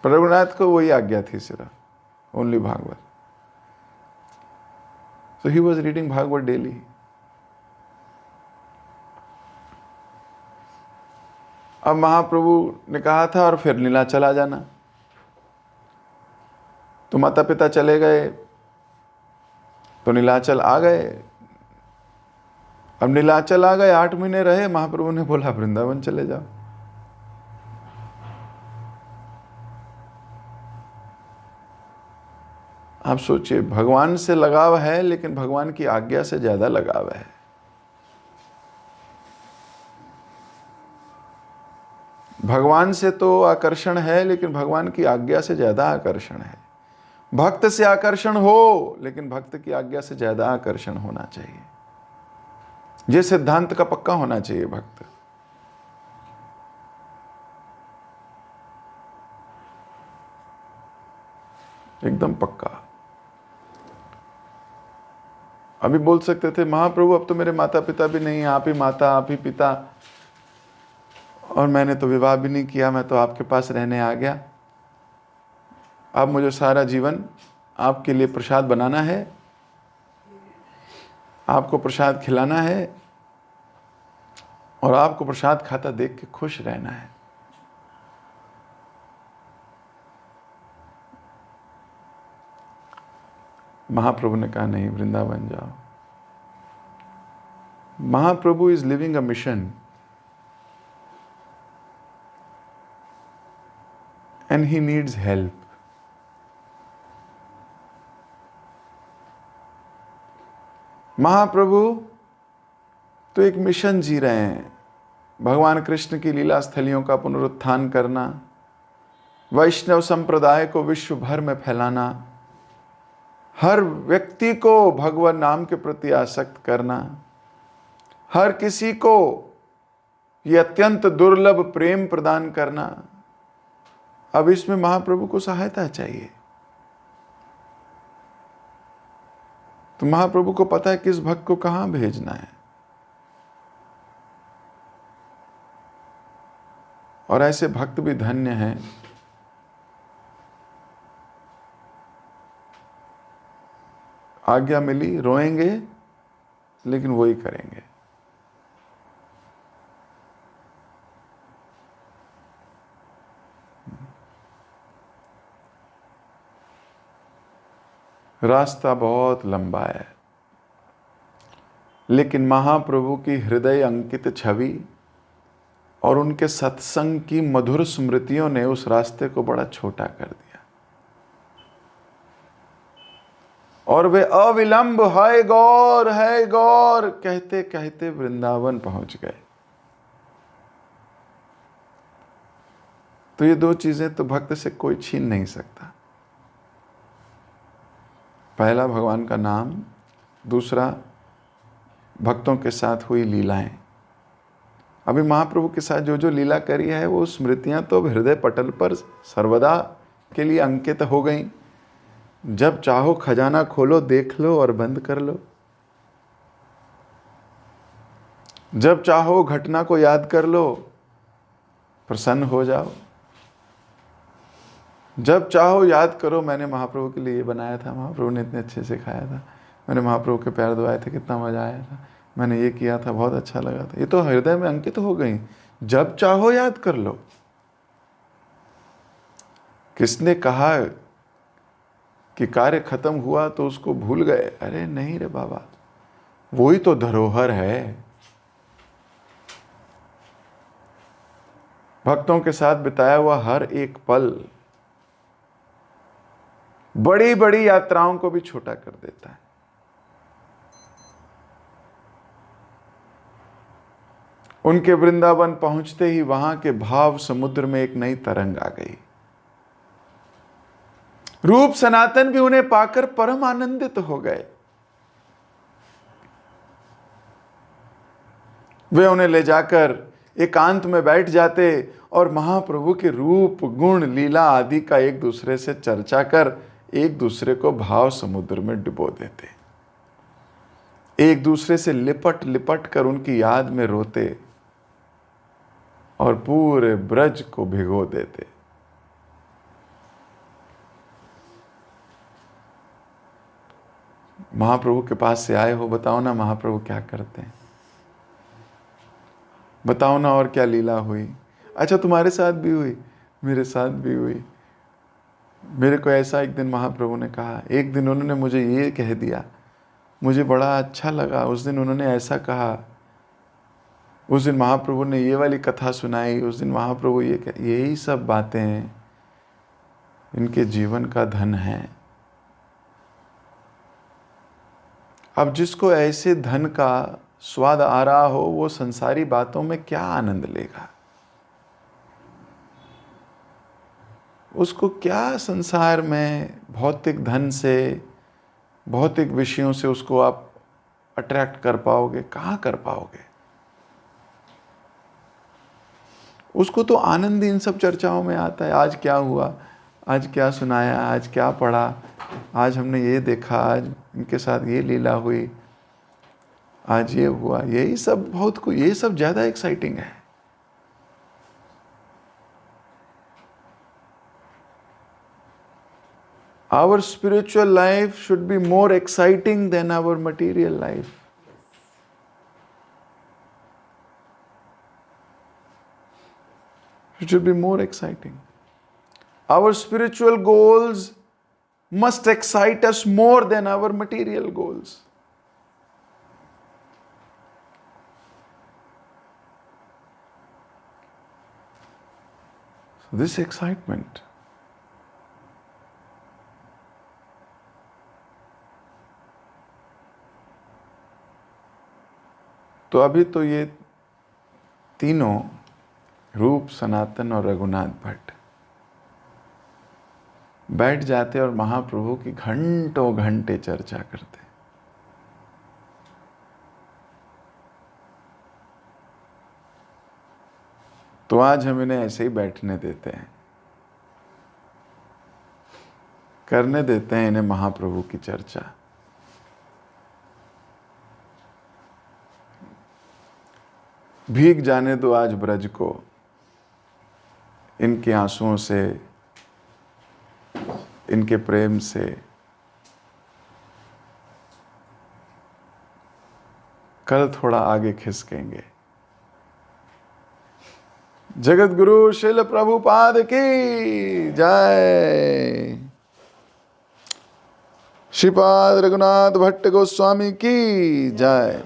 Speaker 1: Raghunath को वही आज्ञा थी, सिर्फ only Bhagavat. So he was reading Bhagavad daily. अब महाप्रभु ने कहा था और फिर नीलाचल आ जाना, तो माता पिता चले गए तो नीलाचल आ गए। अब नीलाचल आ गए, 8 महीने रहे, महाप्रभु ने बोला वृंदावन चले जाओ। आप सोचिए, भगवान से लगाव है लेकिन भगवान की आज्ञा से ज्यादा लगाव है। भगवान से तो आकर्षण है लेकिन भगवान की आज्ञा से ज्यादा आकर्षण है। भक्त से आकर्षण हो लेकिन भक्त की आज्ञा से ज्यादा आकर्षण होना चाहिए। ये सिद्धांत का पक्का होना चाहिए भक्त। एकदम पक्का। अभी बोल सकते थे महाप्रभु अब तो मेरे माता पिता भी नहीं, आप ही माता आप ही पिता, और मैंने तो विवाह भी नहीं किया, मैं तो आपके पास रहने आ गया। अब मुझे सारा जीवन आपके लिए प्रसाद बनाना है, आपको प्रसाद खिलाना है और आपको प्रसाद खाता देख के खुश रहना है। महाप्रभु ने कहा नहीं, वृंदावन जाओ। Mahaprabhu is living a mission and he needs help. Mahaprabhu तो एक मिशन जी रहे हैं, भगवान कृष्ण की लीला स्थलियों का पुनरुत्थान करना, वैष्णव संप्रदाय को विश्व भर में फैलाना, हर व्यक्ति को भगवान नाम के प्रति आसक्त करना, हर किसी को ये अत्यंत दुर्लभ प्रेम प्रदान करना। अब इसमें महाप्रभु को सहायता चाहिए। तो महाप्रभु को पता है किस भक्त को कहां भेजना है, और ऐसे भक्त भी धन्य हैं। आज्ञा मिली, रोएंगे लेकिन वो ही करेंगे। रास्ता बहुत लंबा है, लेकिन महाप्रभु की हृदय अंकित छवि और उनके सत्संग की मधुर स्मृतियों ने उस रास्ते को बड़ा छोटा कर दिया, और वे अविलंब हाय गौर कहते कहते वृंदावन पहुंच गए। तो ये दो चीजें तो भक्त से कोई छीन नहीं सकता। पहला भगवान का नाम, दूसरा भक्तों के साथ हुई लीलाएं। अभी महाप्रभु के साथ जो जो लीला करी है वो स्मृतियां तो हृदय पटल पर सर्वदा के लिए अंकित हो गई। जब चाहो खजाना खोलो, देख लो और बंद कर लो। जब चाहो घटना को याद कर लो, प्रसन्न हो जाओ। जब चाहो याद करो, मैंने महाप्रभु के लिए ये बनाया था, महाप्रभु ने इतने अच्छे से खाया था, मैंने महाप्रभु के पैर धोए थे, कितना मजा आया था, मैंने ये किया था, बहुत अच्छा लगा था। ये तो हृदय में अंकित हो गई। जब चाहो याद कर लो। किसने कहा कि कार्य खत्म हुआ तो उसको भूल गए? अरे नहीं रे बाबा, वही तो धरोहर है। भक्तों के साथ बिताया हुआ हर एक पल बड़ी बड़ी यात्राओं को भी छोटा कर देता है। उनके वृंदावन पहुंचते ही वहां के भाव समुद्र में एक नई तरंग आ गई। रूप सनातन भी उन्हें पाकर परम आनंदित हो गए। वे उन्हें ले जाकर एकांत में बैठ जाते और महाप्रभु के रूप, गुण, लीला आदि का एक दूसरे से चर्चा कर एक दूसरे को भाव समुद्र में डुबो देते। एक दूसरे से लिपट लिपट कर उनकी याद में रोते और पूरे ब्रज को भिगो देते। महाप्रभु के पास से आए हो, बताओ ना महाप्रभु क्या करते हैं, बताओ ना और क्या लीला हुई। अच्छा तुम्हारे साथ भी हुई? मेरे साथ भी हुई। मेरे को ऐसा एक दिन महाप्रभु ने कहा, एक दिन उन्होंने मुझे ये कह दिया, मुझे बड़ा अच्छा लगा। उस दिन उन्होंने ऐसा कहा, उस दिन महाप्रभु ने ये वाली कथा सुनाई, उस दिन महाप्रभु यही सब बातें इनके जीवन का धन है। अब जिसको ऐसे धन का स्वाद आ रहा हो, वो संसारी बातों में क्या आनंद लेगा? उसको क्या संसार में भौतिक धन से, भौतिक विषयों से उसको आप अट्रैक्ट कर पाओगे? कहाँ कर पाओगे? उसको तो आनंद इन सब चर्चाओं में आता है। आज क्या हुआ, आज क्या सुनाया, आज क्या पढ़ा, आज हमने ये देखा, आज इनके साथ ये लीला हुई, आज ये हुआ। यही सब बहुत को, ये सब ज़्यादा एक्साइटिंग है। Our spiritual life should be more exciting than our material life. It should be more exciting. Our spiritual goals must excite us more than our material goals. So this excitement. तो अभी तो ये तीनों, रूप, सनातन और रघुनाथ भट्ट, बैठ जाते और महाप्रभु की घंटों घंटे चर्चा करते। तो आज हम इन्हें ऐसे ही बैठने देते हैं, करने देते हैं इन्हें महाप्रभु की चर्चा। भीग जाने दो आज ब्रज को इनके आंसुओं से, इनके प्रेम से। कल थोड़ा आगे खिसकेंगे। जगत गुरु श्रील प्रभुपाद की जय। श्रीपाद रघुनाथ भट्ट गोस्वामी की जय।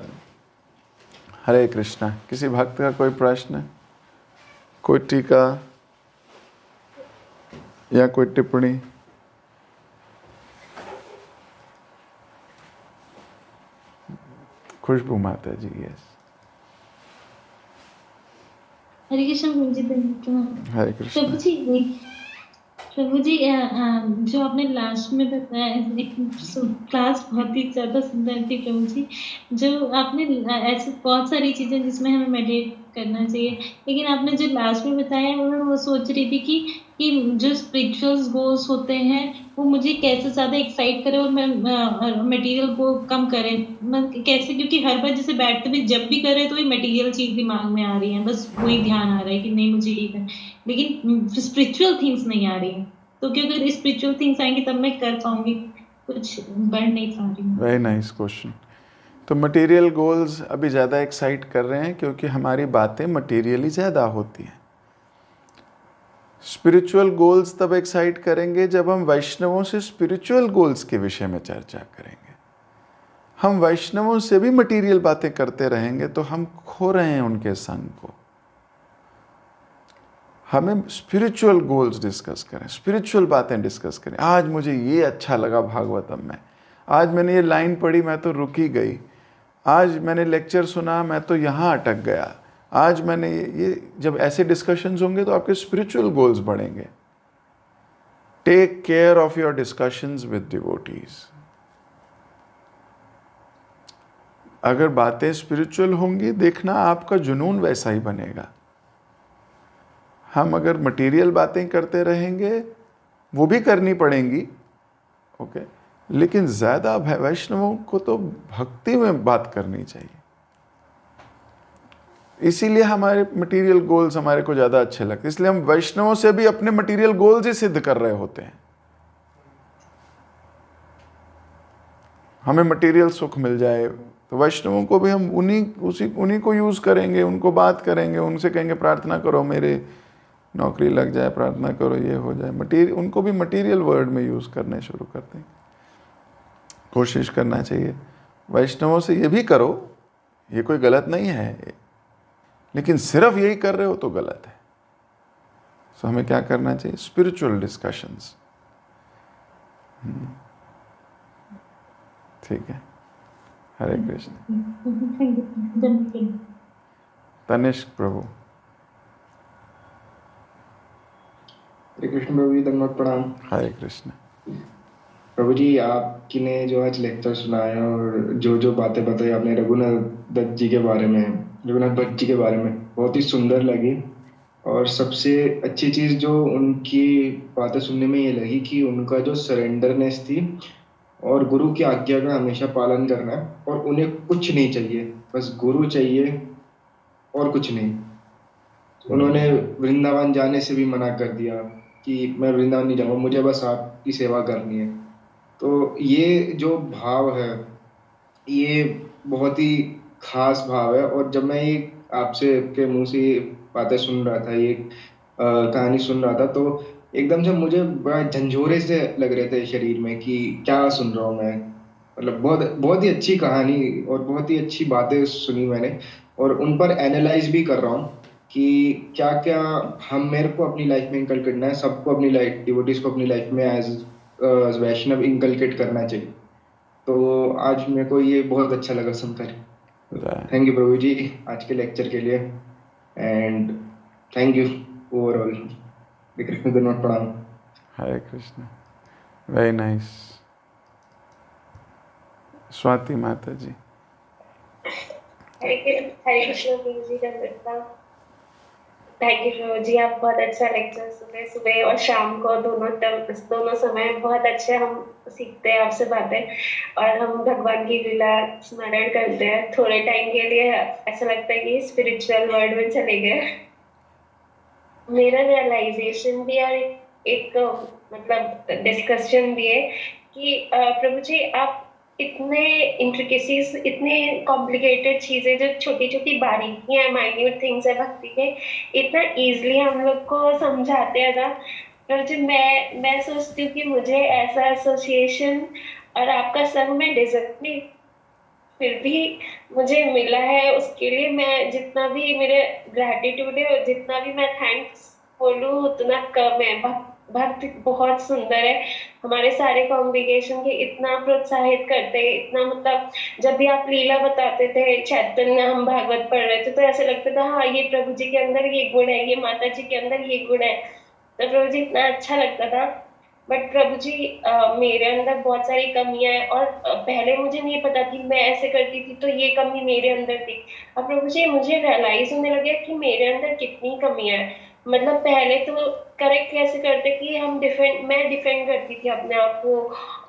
Speaker 1: हरे कृष्णा। किसी भक्त का कोई प्रश्न, कोई टीका या कोई टिप्पणी? खुशबू माता जी। यस।
Speaker 2: हरे कृष्ण प्रभु जी।
Speaker 1: हरे कृष्ण।
Speaker 2: प्रभु जी जो आपने लास्ट में बताया, क्लास बहुत ही ज्यादा सुंदर थी प्रभु जी। जो आपने ऐसे बहुत सारी चीजें जिसमें हमें मेडिटेट करना चाहिए, लेकिन आपने जो लास्ट में बताया वो सोच रही थी कि जो स्पिरिचुअल गोल्स होते हैं वो मुझे कैसे ज्यादा एक्साइट करे और मैं मटेरियल को कम करे। कैसे, क्योंकि हर बार जैसे बैठते भी जब भी करे तो ये मटेरियल चीज दिमाग में आ रही है, बस वही ध्यान आ रहा है कि नहीं मुझे ये करना, लेकिन स्पिरिचुअल थिंग्स नहीं आ रही है। तो क्योंकि अगर स्पिरिचुअल थिंग्स आएंगी तब मैं कर पाऊंगी, कुछ बढ़ नहीं पा रही हूँ।
Speaker 1: Very nice question. तो मटेरियल गोल्स अभी ज़्यादा एक्साइट कर रहे हैं क्योंकि हमारी बातें मटेरियली ज़्यादा होती हैं। स्पिरिचुअल गोल्स तब एक्साइट करेंगे जब हम वैष्णवों से स्पिरिचुअल गोल्स के विषय में चर्चा करेंगे। हम वैष्णवों से भी मटेरियल बातें करते रहेंगे तो हम खो रहे हैं उनके संग को। हमें स्पिरिचुअल गोल्स डिस्कस करें, स्पिरिचुअल बातें डिस्कस करें। आज मुझे ये अच्छा लगा भागवतम में, आज मैंने ये लाइन पढ़ी मैं तो रुक ही गई, आज मैंने लेक्चर सुना मैं तो यहाँ अटक गया, आज मैंने ये जब ऐसे डिस्कशंस होंगे तो आपके स्पिरिचुअल गोल्स बढ़ेंगे। Take care of your discussions with devotees. अगर बातें स्पिरिचुअल होंगी, देखना आपका जुनून वैसा ही बनेगा। हम अगर मटेरियल बातें करते रहेंगे, वो भी करनी पड़ेंगी, ओके, लेकिन ज़्यादा वैष्णवों को तो भक्ति में बात करनी चाहिए। इसीलिए हमारे मटेरियल गोल्स हमारे को ज़्यादा अच्छे लगते हैं, इसलिए हम वैष्णवों से भी अपने मटेरियल गोल्स ही सिद्ध कर रहे होते हैं। हमें मटेरियल सुख मिल जाए, तो वैष्णवों को भी हम उन्हीं को यूज़ करेंगे, उनको बात करेंगे, उनसे कहेंगे प्रार्थना करो मेरे नौकरी लग जाए, प्रार्थना करो ये हो जाए। उनको भी मटेरियल वर्ड में यूज़ करने शुरू कर देंगे। कोशिश करना चाहिए। वैष्णवों से ये भी करो, ये कोई गलत नहीं है, लेकिन सिर्फ यही कर रहे हो तो गलत है। सो हमें क्या करना चाहिए? Spiritual discussions. ठीक है। हरे कृष्ण। तनिष्क प्रभु।
Speaker 3: हरे कृष्ण प्रभु जी, दंडवत प्रणाम।
Speaker 1: हरे कृष्ण।
Speaker 3: प्रभु जी, आपकी ने जो आज लेक्चर सुनाया और जो जो बातें बताई आपने रघुनाथ दत्त जी के बारे में, रघुनाथ भट्ट जी के बारे में, बहुत ही सुंदर लगी। और सबसे अच्छी चीज़ जो उनकी बातें सुनने में ये लगी कि उनका जो सरेंडरनेस थी और गुरु की आज्ञा का हमेशा पालन करना है, और उन्हें कुछ नहीं चाहिए, बस गुरु चाहिए और कुछ नहीं। उन्होंने वृंदावन जाने से भी मना कर दिया कि मैं वृंदावन नहीं जाऊंगा, मुझे बस आपकी सेवा करनी है। तो ये जो भाव है, ये बहुत ही खास भाव है। और जब मैं ये आपसे के मुंह से ये बातें सुन रहा था, ये कहानी सुन रहा था, तो एकदम से मुझे बड़ा झंझोरे से लग रहे थे शरीर में कि क्या सुन रहा हूँ मैं। मतलब बहुत बहुत ही अच्छी कहानी और बहुत ही अच्छी बातें सुनी मैंने, और उन पर एनालाइज भी कर रहा हूँ कि क्या क्या हम मेरे को अपनी लाइफ में इंकल्केट करना है, सबको अपनी लाइफ, डिवोटीज को अपनी लाइफ में एज वैष्णव इंकल्केट करना चाहिए। तो आज मेरे को ये बहुत अच्छा लगा सुनकर। थैंक यू प्रभु जी आज के लेक्चर के लिए, and thank you overall. Krishna धन्यवाद, प्रणाम।
Speaker 1: हरे कृष्ण। Very nice. स्वाति माता जी।
Speaker 4: हरे कृष्ण प्रभु जी का नमस्कार। थैंक यू प्रभु जी, आप बहुत अच्छा लेक्चर सुबह सुबह और शाम को दोनों समय बहुत अच्छे हम सीखते हैं आपसे बातें, और हम भगवान की लीला स्मरण करते हैं। थोड़े टाइम के लिए ऐसा लगता है कि स्पिरिचुअल वर्ल्ड में चले गए। मेरा रियलाइजेशन भी और एक मतलब डिस्कशन भी है कि प्रभु जी आप इतने इंट्रिकेसीज, इतने कॉम्प्लिकेटेड चीजें, जो छोटी छोटी बारीकियां, माइन्यूट थिंग्स है भक्ति के, इतना इजीली हम लोग को समझाते हैं ना प्रभु जी। मैं सोचती हूँ कि मुझे ऐसा एसोसिएशन और आपका संग में डिजर्व नहीं, फिर भी मुझे मिला है। उसके लिए मैं जितना भी मेरे ग्रैटिट्यूड है, जितना भी मैं थैंक्स बोलूँ उतना कम है। भक्ति बहुत सुंदर है। हमारे सारे कॉन्ग्रीगेशन के इतना प्रोत्साहित करते हैं, इतना मतलब जब भी आप लीला बताते थे, चैतन्य हम भागवत पढ़ रहे थे, तो ऐसे लगता था हाँ ये प्रभु जी के अंदर ये गुण है, ये माता जी के अंदर ये गुण है। तो प्रभु जी इतना अच्छा लगता था। बट प्रभु जी मेरे अंदर बहुत सारी कमियां हैं, और पहले मुझे नहीं पता थी, मैं ऐसे करती थी तो ये कमी मेरे अंदर थी। और प्रभु जी मुझे रियलाइज होने लगा कि मेरे अंदर कितनी कमियां हैं। मतलब पहले तो करेक्ट कैसे करते कि मैं डिफेंड करती थी अपने आप को,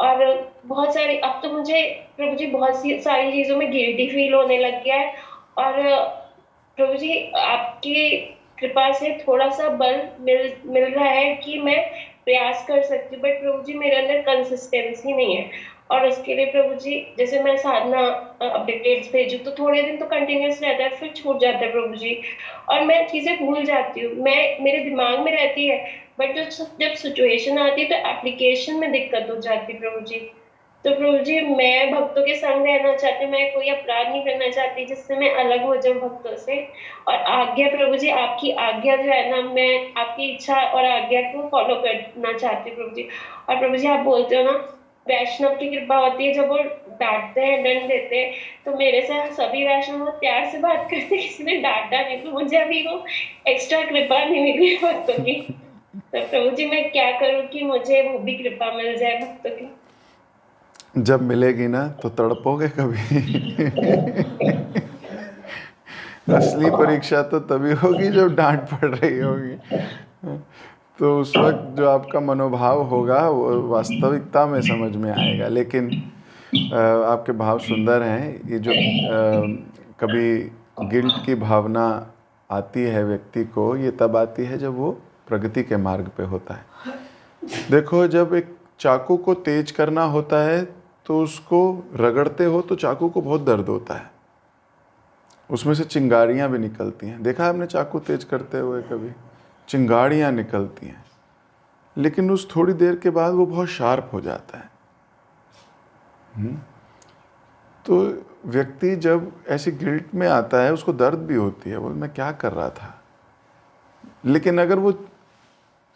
Speaker 4: और बहुत सारी, अब तो मुझे प्रभु जी बहुत सी सारी चीजों में गिल्टी फील होने लग गया है। और प्रभु जी आपकी कृपा से थोड़ा सा बल मिल रहा है कि मैं प्रयास कर सकती हूँ। बट प्रभु जी मेरे अंदर कंसिस्टेंसी नहीं है, और उसके लिए प्रभु जी जैसे मैं साधना अपडेट्स भेजू तो थोड़े दिन तो कंटिन्यूस रहता है, फिर छूट जाता है प्रभु जी, और मैं चीजें भूल जाती हूँ। मेरे दिमाग में रहती है, बट जब सिचुएशन आती है तो एप्लीकेशन में दिक्कत हो जाती है प्रभु जी। तो प्रभु जी मैं भक्तों के संग रहना चाहती हूँ, मैं कोई अपराध नहीं करना चाहती जिससे मैं अलग हो जाऊँ भक्तों से। और आज्ञा प्रभु जी, आपकी आज्ञा जो है ना, मैं आपकी इच्छा और आज्ञा को फॉलो करना चाहती हूँ प्रभु जी। और प्रभु जी आप बोलते हो ना वैष्णव की कृपा होती है, जब वो डांटते हैं, दंड देते हैं, तो मेरे से सभी वैष्णव बहुत प्यार से बात करते हैं, किसी ने डांटा नहीं, तो मुझे अभी वो एक्स्ट्रा कृपा नहीं मिली भक्तों की। तो प्रभु जी मैं क्या करूँ कि मुझे वो भी कृपा मिल जाए भक्तों की?
Speaker 1: जब मिलेगी ना तो तड़पोगे कभी। असली परीक्षा तो तभी होगी जब डांट पड़ रही होगी। तो उस वक्त जो आपका मनोभाव होगा वो वास्तविकता में समझ में आएगा। लेकिन आपके भाव सुंदर हैं। ये जो कभी गिल्ट की भावना आती है व्यक्ति को, ये तब आती है जब वो प्रगति के मार्ग पे होता है। देखो, जब एक चाकू को तेज करना होता है तो उसको रगड़ते हो तो चाकू को बहुत दर्द होता है, उसमें से चिंगारियां भी निकलती हैं। देखा है आपने चाकू तेज करते हुए कभी? चिंगारियां निकलती हैं, लेकिन उस थोड़ी देर के बाद वो बहुत शार्प हो जाता है। तो व्यक्ति जब ऐसी गिल्ट में आता है, उसको दर्द भी होती है, बोल मैं क्या कर रहा था, लेकिन अगर वो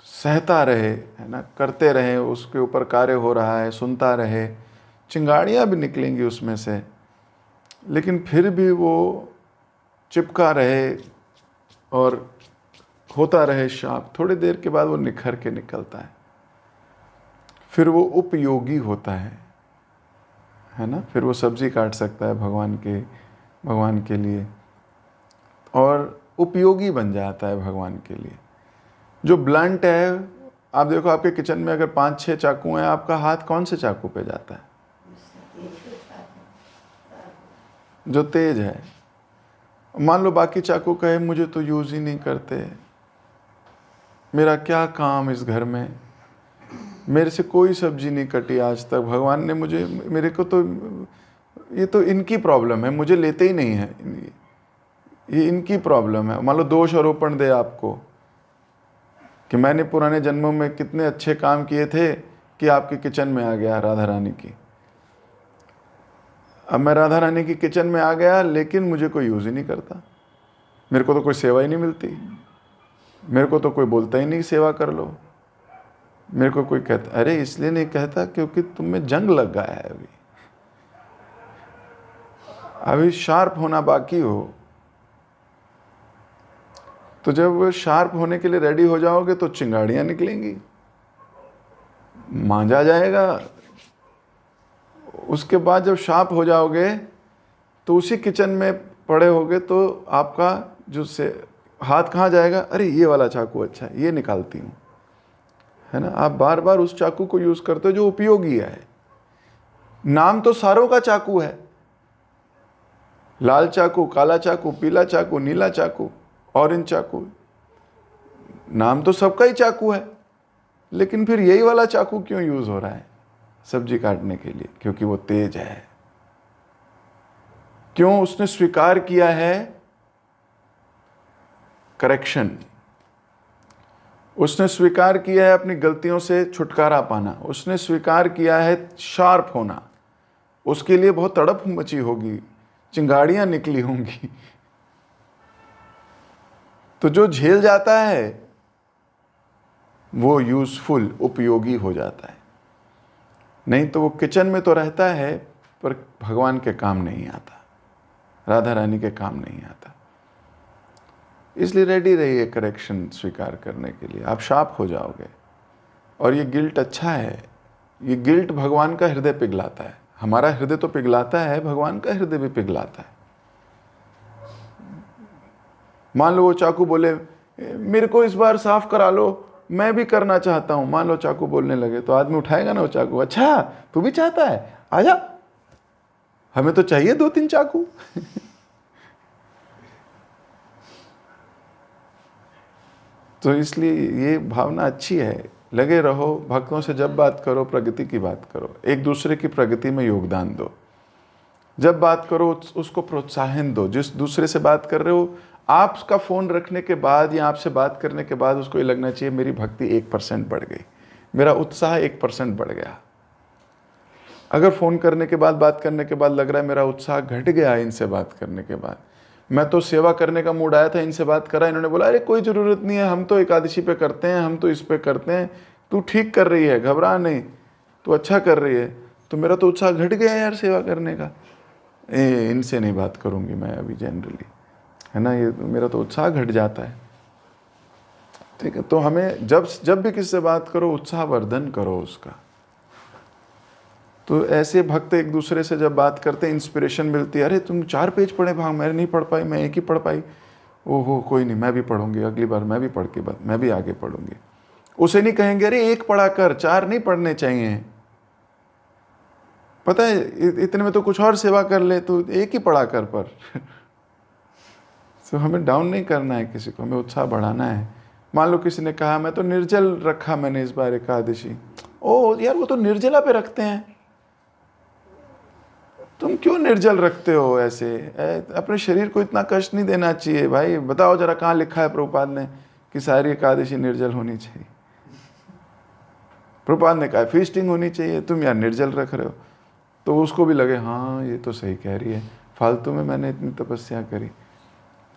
Speaker 1: सहता रहे, है ना, करते रहे, उसके ऊपर कार्य हो रहा है, सुनता रहे, चिंगाड़ियाँ भी निकलेंगी उसमें से, लेकिन फिर भी वो चिपका रहे और होता रहे शार्प, थोड़ी देर के बाद वो निखर के निकलता है, फिर वो उपयोगी होता है ना। फिर वो सब्जी काट सकता है भगवान के लिए, और उपयोगी बन जाता है भगवान के लिए। जो ब्लंट है, आप देखो आपके किचन में अगर 5-6 चाकू हैं, आपका हाथ कौन से चाकू पे जाता है? जो तेज है। मान लो बाकी चाकू कहे मुझे तो यूज ही नहीं करते, मेरा क्या काम इस घर में, मेरे से कोई सब्जी नहीं कटी आज तक, भगवान ने मेरे को तो, ये तो इनकी प्रॉब्लम है, मुझे लेते ही नहीं है, ये इनकी प्रॉब्लम है। मान लो दोष आरोपण दे आपको कि मैंने पुराने जन्मों में कितने अच्छे काम किए थे कि आपके किचन में आ गया राधा रानी की। अब मैं राधा रानी की किचन में आ गया, लेकिन मुझे कोई यूज़ ही नहीं करता, मेरे को तो कोई सेवा ही नहीं मिलती, मेरे को तो कोई बोलता ही नहीं सेवा कर लो, मेरे को कोई कहता, अरे इसलिए नहीं कहता क्योंकि तुम में जंग लग गया है, अभी शार्प होना बाकी हो। तो जब शार्प होने के लिए रेडी हो जाओगे तो चिंगाड़ियाँ निकलेंगी, मांजा जाएगा। उसके बाद जब शार्प हो जाओगे तो उसी किचन में पड़े होगे तो आपका जो से हाथ कहाँ जाएगा? अरे ये वाला चाकू अच्छा है, ये निकालती हूँ, है ना। आप बार बार उस चाकू को यूज़ करते हो जो उपयोगी है। नाम तो सारों का चाकू है, लाल चाकू, काला चाकू, पीला चाकू, नीला चाकू, ऑरेंज चाकू, नाम तो सबका ही चाकू है, लेकिन फिर यही वाला चाकू क्यों यूज़ हो रहा है सब्जी काटने के लिए? क्योंकि वो तेज है। क्यों? उसने स्वीकार किया है करेक्शन, उसने स्वीकार किया है अपनी गलतियों से छुटकारा पाना, उसने स्वीकार किया है शार्प होना। उसके लिए बहुत तड़प मची होगी, चिंगाड़ियां निकली होंगी। तो जो झेल जाता है वो यूजफुल, उपयोगी हो जाता है। नहीं तो वो किचन में तो रहता है पर भगवान के काम नहीं आता, राधा रानी के काम नहीं आता। इसलिए रेडी रहिए करेक्शन स्वीकार करने के लिए, आप शार्प हो जाओगे। और ये गिल्ट अच्छा है, ये गिल्ट भगवान का हृदय पिघलाता है। हमारा हृदय तो पिघलाता है, भगवान का हृदय भी पिघलाता है। मान लो वो चाकू बोले मेरे को इस बार साफ करा लो, मैं भी करना चाहता हूं। मान लो चाकू बोलने लगे तो आदमी उठाएगा ना वो चाकू, अच्छा तू भी चाहता है, आजा, हमें तो चाहिए 2-3 चाकू। तो इसलिए ये भावना अच्छी है। लगे रहो, भक्तों से जब बात करो प्रगति की बात करो, एक दूसरे की प्रगति में योगदान दो। जब बात करो उसको प्रोत्साहन दो। जिस दूसरे से बात कर रहे हो, आपका फ़ोन रखने के बाद या आपसे बात करने के बाद उसको ये लगना चाहिए मेरी भक्ति 1% बढ़ गई, मेरा उत्साह 1% बढ़ गया। अगर फ़ोन करने के बाद, बात करने के बाद लग रहा है मेरा उत्साह घट गया इनसे बात करने के बाद, मैं तो सेवा करने का मूड आया था, इनसे बात करा, इन्होंने बोला अरे कोई ज़रूरत नहीं है, हम तो एकादशी पे करते हैं, हम तो इस पे करते हैं, तू ठीक कर रही है, घबरा नहीं, तू अच्छा कर रही है, तो मेरा तो उत्साह घट गया यार सेवा करने का। इनसे नहीं बात करूँगी मैं अभी जनरली, है ना, ये मेरा तो उत्साह घट जाता है। ठीक है, तो हमें जब भी किसी से बात करो उत्साह वर्धन करो उसका। तो ऐसे भक्त एक दूसरे से जब बात करते हैं इंस्पिरेशन मिलती है। अरे तुम 4 पेज पढ़े, भाग मैं नहीं पढ़ पाई, मैं 1 ही पढ़ पाई, ओहो कोई नहीं, मैं भी पढ़ूंगी, अगली बार मैं भी पढ़ के बाद मैं भी आगे पढ़ूंगी। उसे नहीं कहेंगे अरे 1 पढ़ा कर, 4 नहीं पढ़ने चाहिए, पता है इतने में तो कुछ और सेवा कर ले, तो 1 ही पढ़ा कर। पर तो हमें डाउन नहीं करना है किसी को, हमें उत्साह बढ़ाना है। मान लो किसी ने कहा मैं तो निर्जल रखा मैंने इस बार एकादशी, ओ यार वो तो निर्जला पे रखते हैं, तुम क्यों निर्जल रखते हो ऐसे? अपने शरीर को इतना कष्ट नहीं देना चाहिए भाई। बताओ जरा कहाँ लिखा है प्रभुपाद ने कि सारी एकादशी निर्जल होनी चाहिए? प्रभुपाद ने कहा फीस्टिंग होनी चाहिए, तुम यार निर्जल रख रहे हो। तो उसको भी लगे हाँ ये तो सही कह रही है, फालतू में मैंने इतनी तपस्या करी।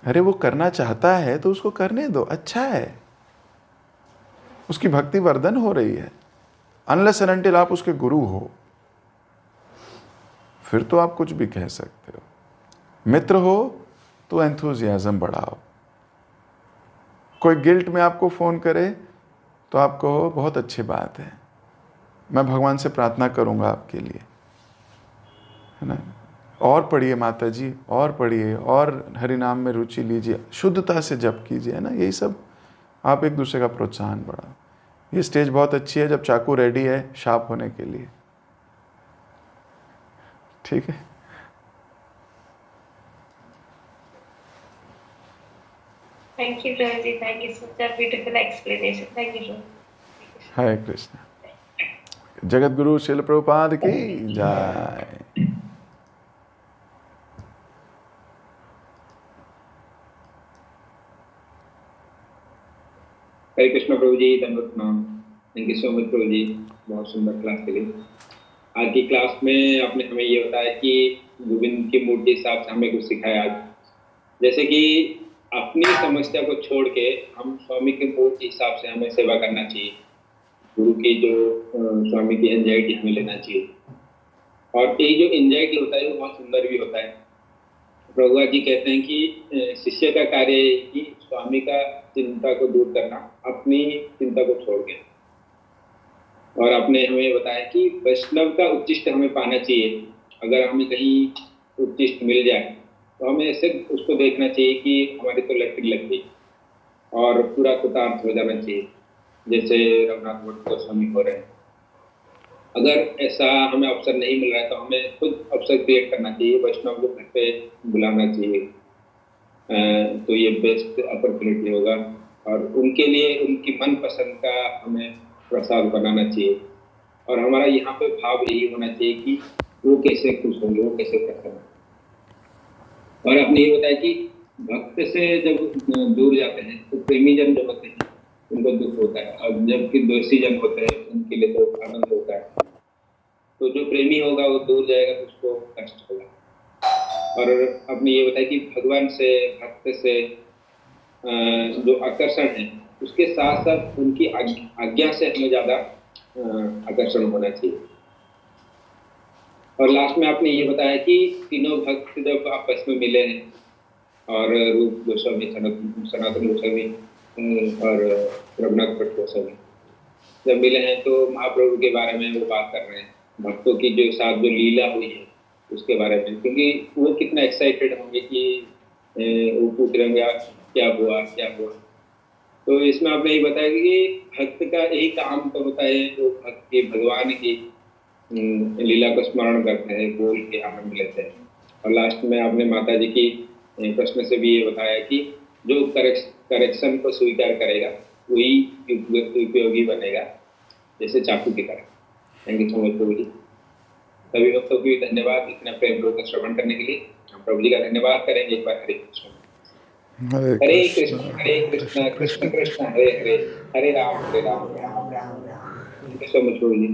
Speaker 1: अरे वो करना चाहता है तो उसको करने दो, अच्छा है, उसकी भक्ति वर्धन हो रही है। अनलेस एंड अनटिल आप उसके गुरु हो फिर तो आप कुछ भी कह सकते हो। मित्र हो तो एंथुजियाज्म बढ़ाओ। कोई गिल्ट में आपको फ़ोन करे तो आप कहो बहुत अच्छी बात है, मैं भगवान से प्रार्थना करूंगा आपके लिए, है ना। और पढ़िए माता जी, और पढ़िए, और हरि नाम में रुचि लीजिए, शुद्धता से जप कीजिए, है ना। यही सब आप एक दूसरे का प्रोत्साहन बढ़ाओ। ये स्टेज बहुत अच्छी है जब चाकू रेडी है शार्प होने के लिए, ठीक है।
Speaker 4: Thank you, Prabhuji. Thank you. Such a beautiful explanation. Thank you, Prabhuji.
Speaker 1: हरे कृष्ण। जगत गुरु शिल प्रभुपाद की जय।
Speaker 5: हरे कृष्ण प्रभु जी, धन्यवाद प्रणाम। थैंक यू सो मच प्रभु जी, बहुत सुंदर क्लास के लिए। आज की क्लास में आपने हमें ये बताया कि गोविंद की मूर्ति हिसाब से हमें कुछ सिखाया आज, जैसे कि अपनी समस्या को छोड़ के हम स्वामी के मूर्ति हिसाब से हमें सेवा करना चाहिए। गुरु की जो स्वामी की एंजाइटी हमें लेना चाहिए, और ये जो एंजाइटी होता है वो बहुत सुंदर भी होता है। प्रभुपाद जी कहते हैं कि शिष्य का कार्य है कि स्वामी का चिंता को दूर करना, अपनी चिंता को छोड़ के। और आपने हमें बताया कि वैष्णव का उच्चिष्ट हमें पाना चाहिए। अगर हमें कहीं उच्चिष्ट मिल जाए तो हमें सिर्फ उसको देखना चाहिए कि हमारी तो लटकी लग गई और पूरा कृतार्थ हो जाना चाहिए, जैसे रघुनाथ भट्ट गोस्वामी हो रहे हैं। अगर ऐसा हमें अवसर नहीं मिल रहा है तो हमें खुद अवसर क्रिएट करना चाहिए, वैष्णव को घर पे बुलाना चाहिए, तो ये बेस्ट अपॉर्चुनिटी होगा। और उनके लिए उनकी मनपसंद का हमें प्रसाद बनाना चाहिए, और हमारा यहाँ पे भाव यही होना चाहिए कि वो कैसे खुश होंगे, वो कैसे प्रसन्न होंगे। और आपने ये बताया कि भक्त से जब दूर जाते हैं तो प्रेमी जन जो होते हैं उनको दुख होता है, और जबकि दोषी जन होते हैं उनके लिए तो आनंद होता है। तो जो प्रेमी होगा वो दूर जाएगा तो उसको कष्ट होगा। और आपने ये बताया कि भगवान से, भक्त से जो आकर्षण है उसके साथ साथ उनकी आज्ञा से हमें ज्यादा आकर्षण होना चाहिए। और लास्ट में आपने ये बताया कि तीनों भक्त जब आपस में मिले हैं, और रूप गोस्वामी, सनातन गोस्वामी और रघुनाथ भट्ट गोस्वामी जब मिले हैं तो महाप्रभु के बारे में वो बात कर रहे हैं, भक्तों की जो साथ जो लीला हुई है उसके बारे में, क्योंकि वो कितना एक्साइटेड होंगे कि वो पूछ रहे होंगे क्या हुआ क्या हुआ। तो इसमें आपने ये बताया कि भक्त का यही काम तो होता है, वो भक्त की भगवान की लीला को स्मरण करते हैं, बोल के आनंद लेते हैं। और लास्ट में आपने माता जी की प्रश्न से भी ये बताया कि जो करेक्शन को स्वीकार करेगा वही उपयोगी बनेगा, जैसे चाकू की तरह। थैंक यू सो मच प्रभु जी। सभी भक्तों को भी धन्यवाद इतना प्रेम पूर्वक श्रवण करने के लिए। हम प्रभु जी का धन्यवाद करेंगे एक बार। Hare Krishna Hare Krishna Krishna Krishna Hare Hare, Hare Ram Ram Ram. Thank you so much प्रभु जी।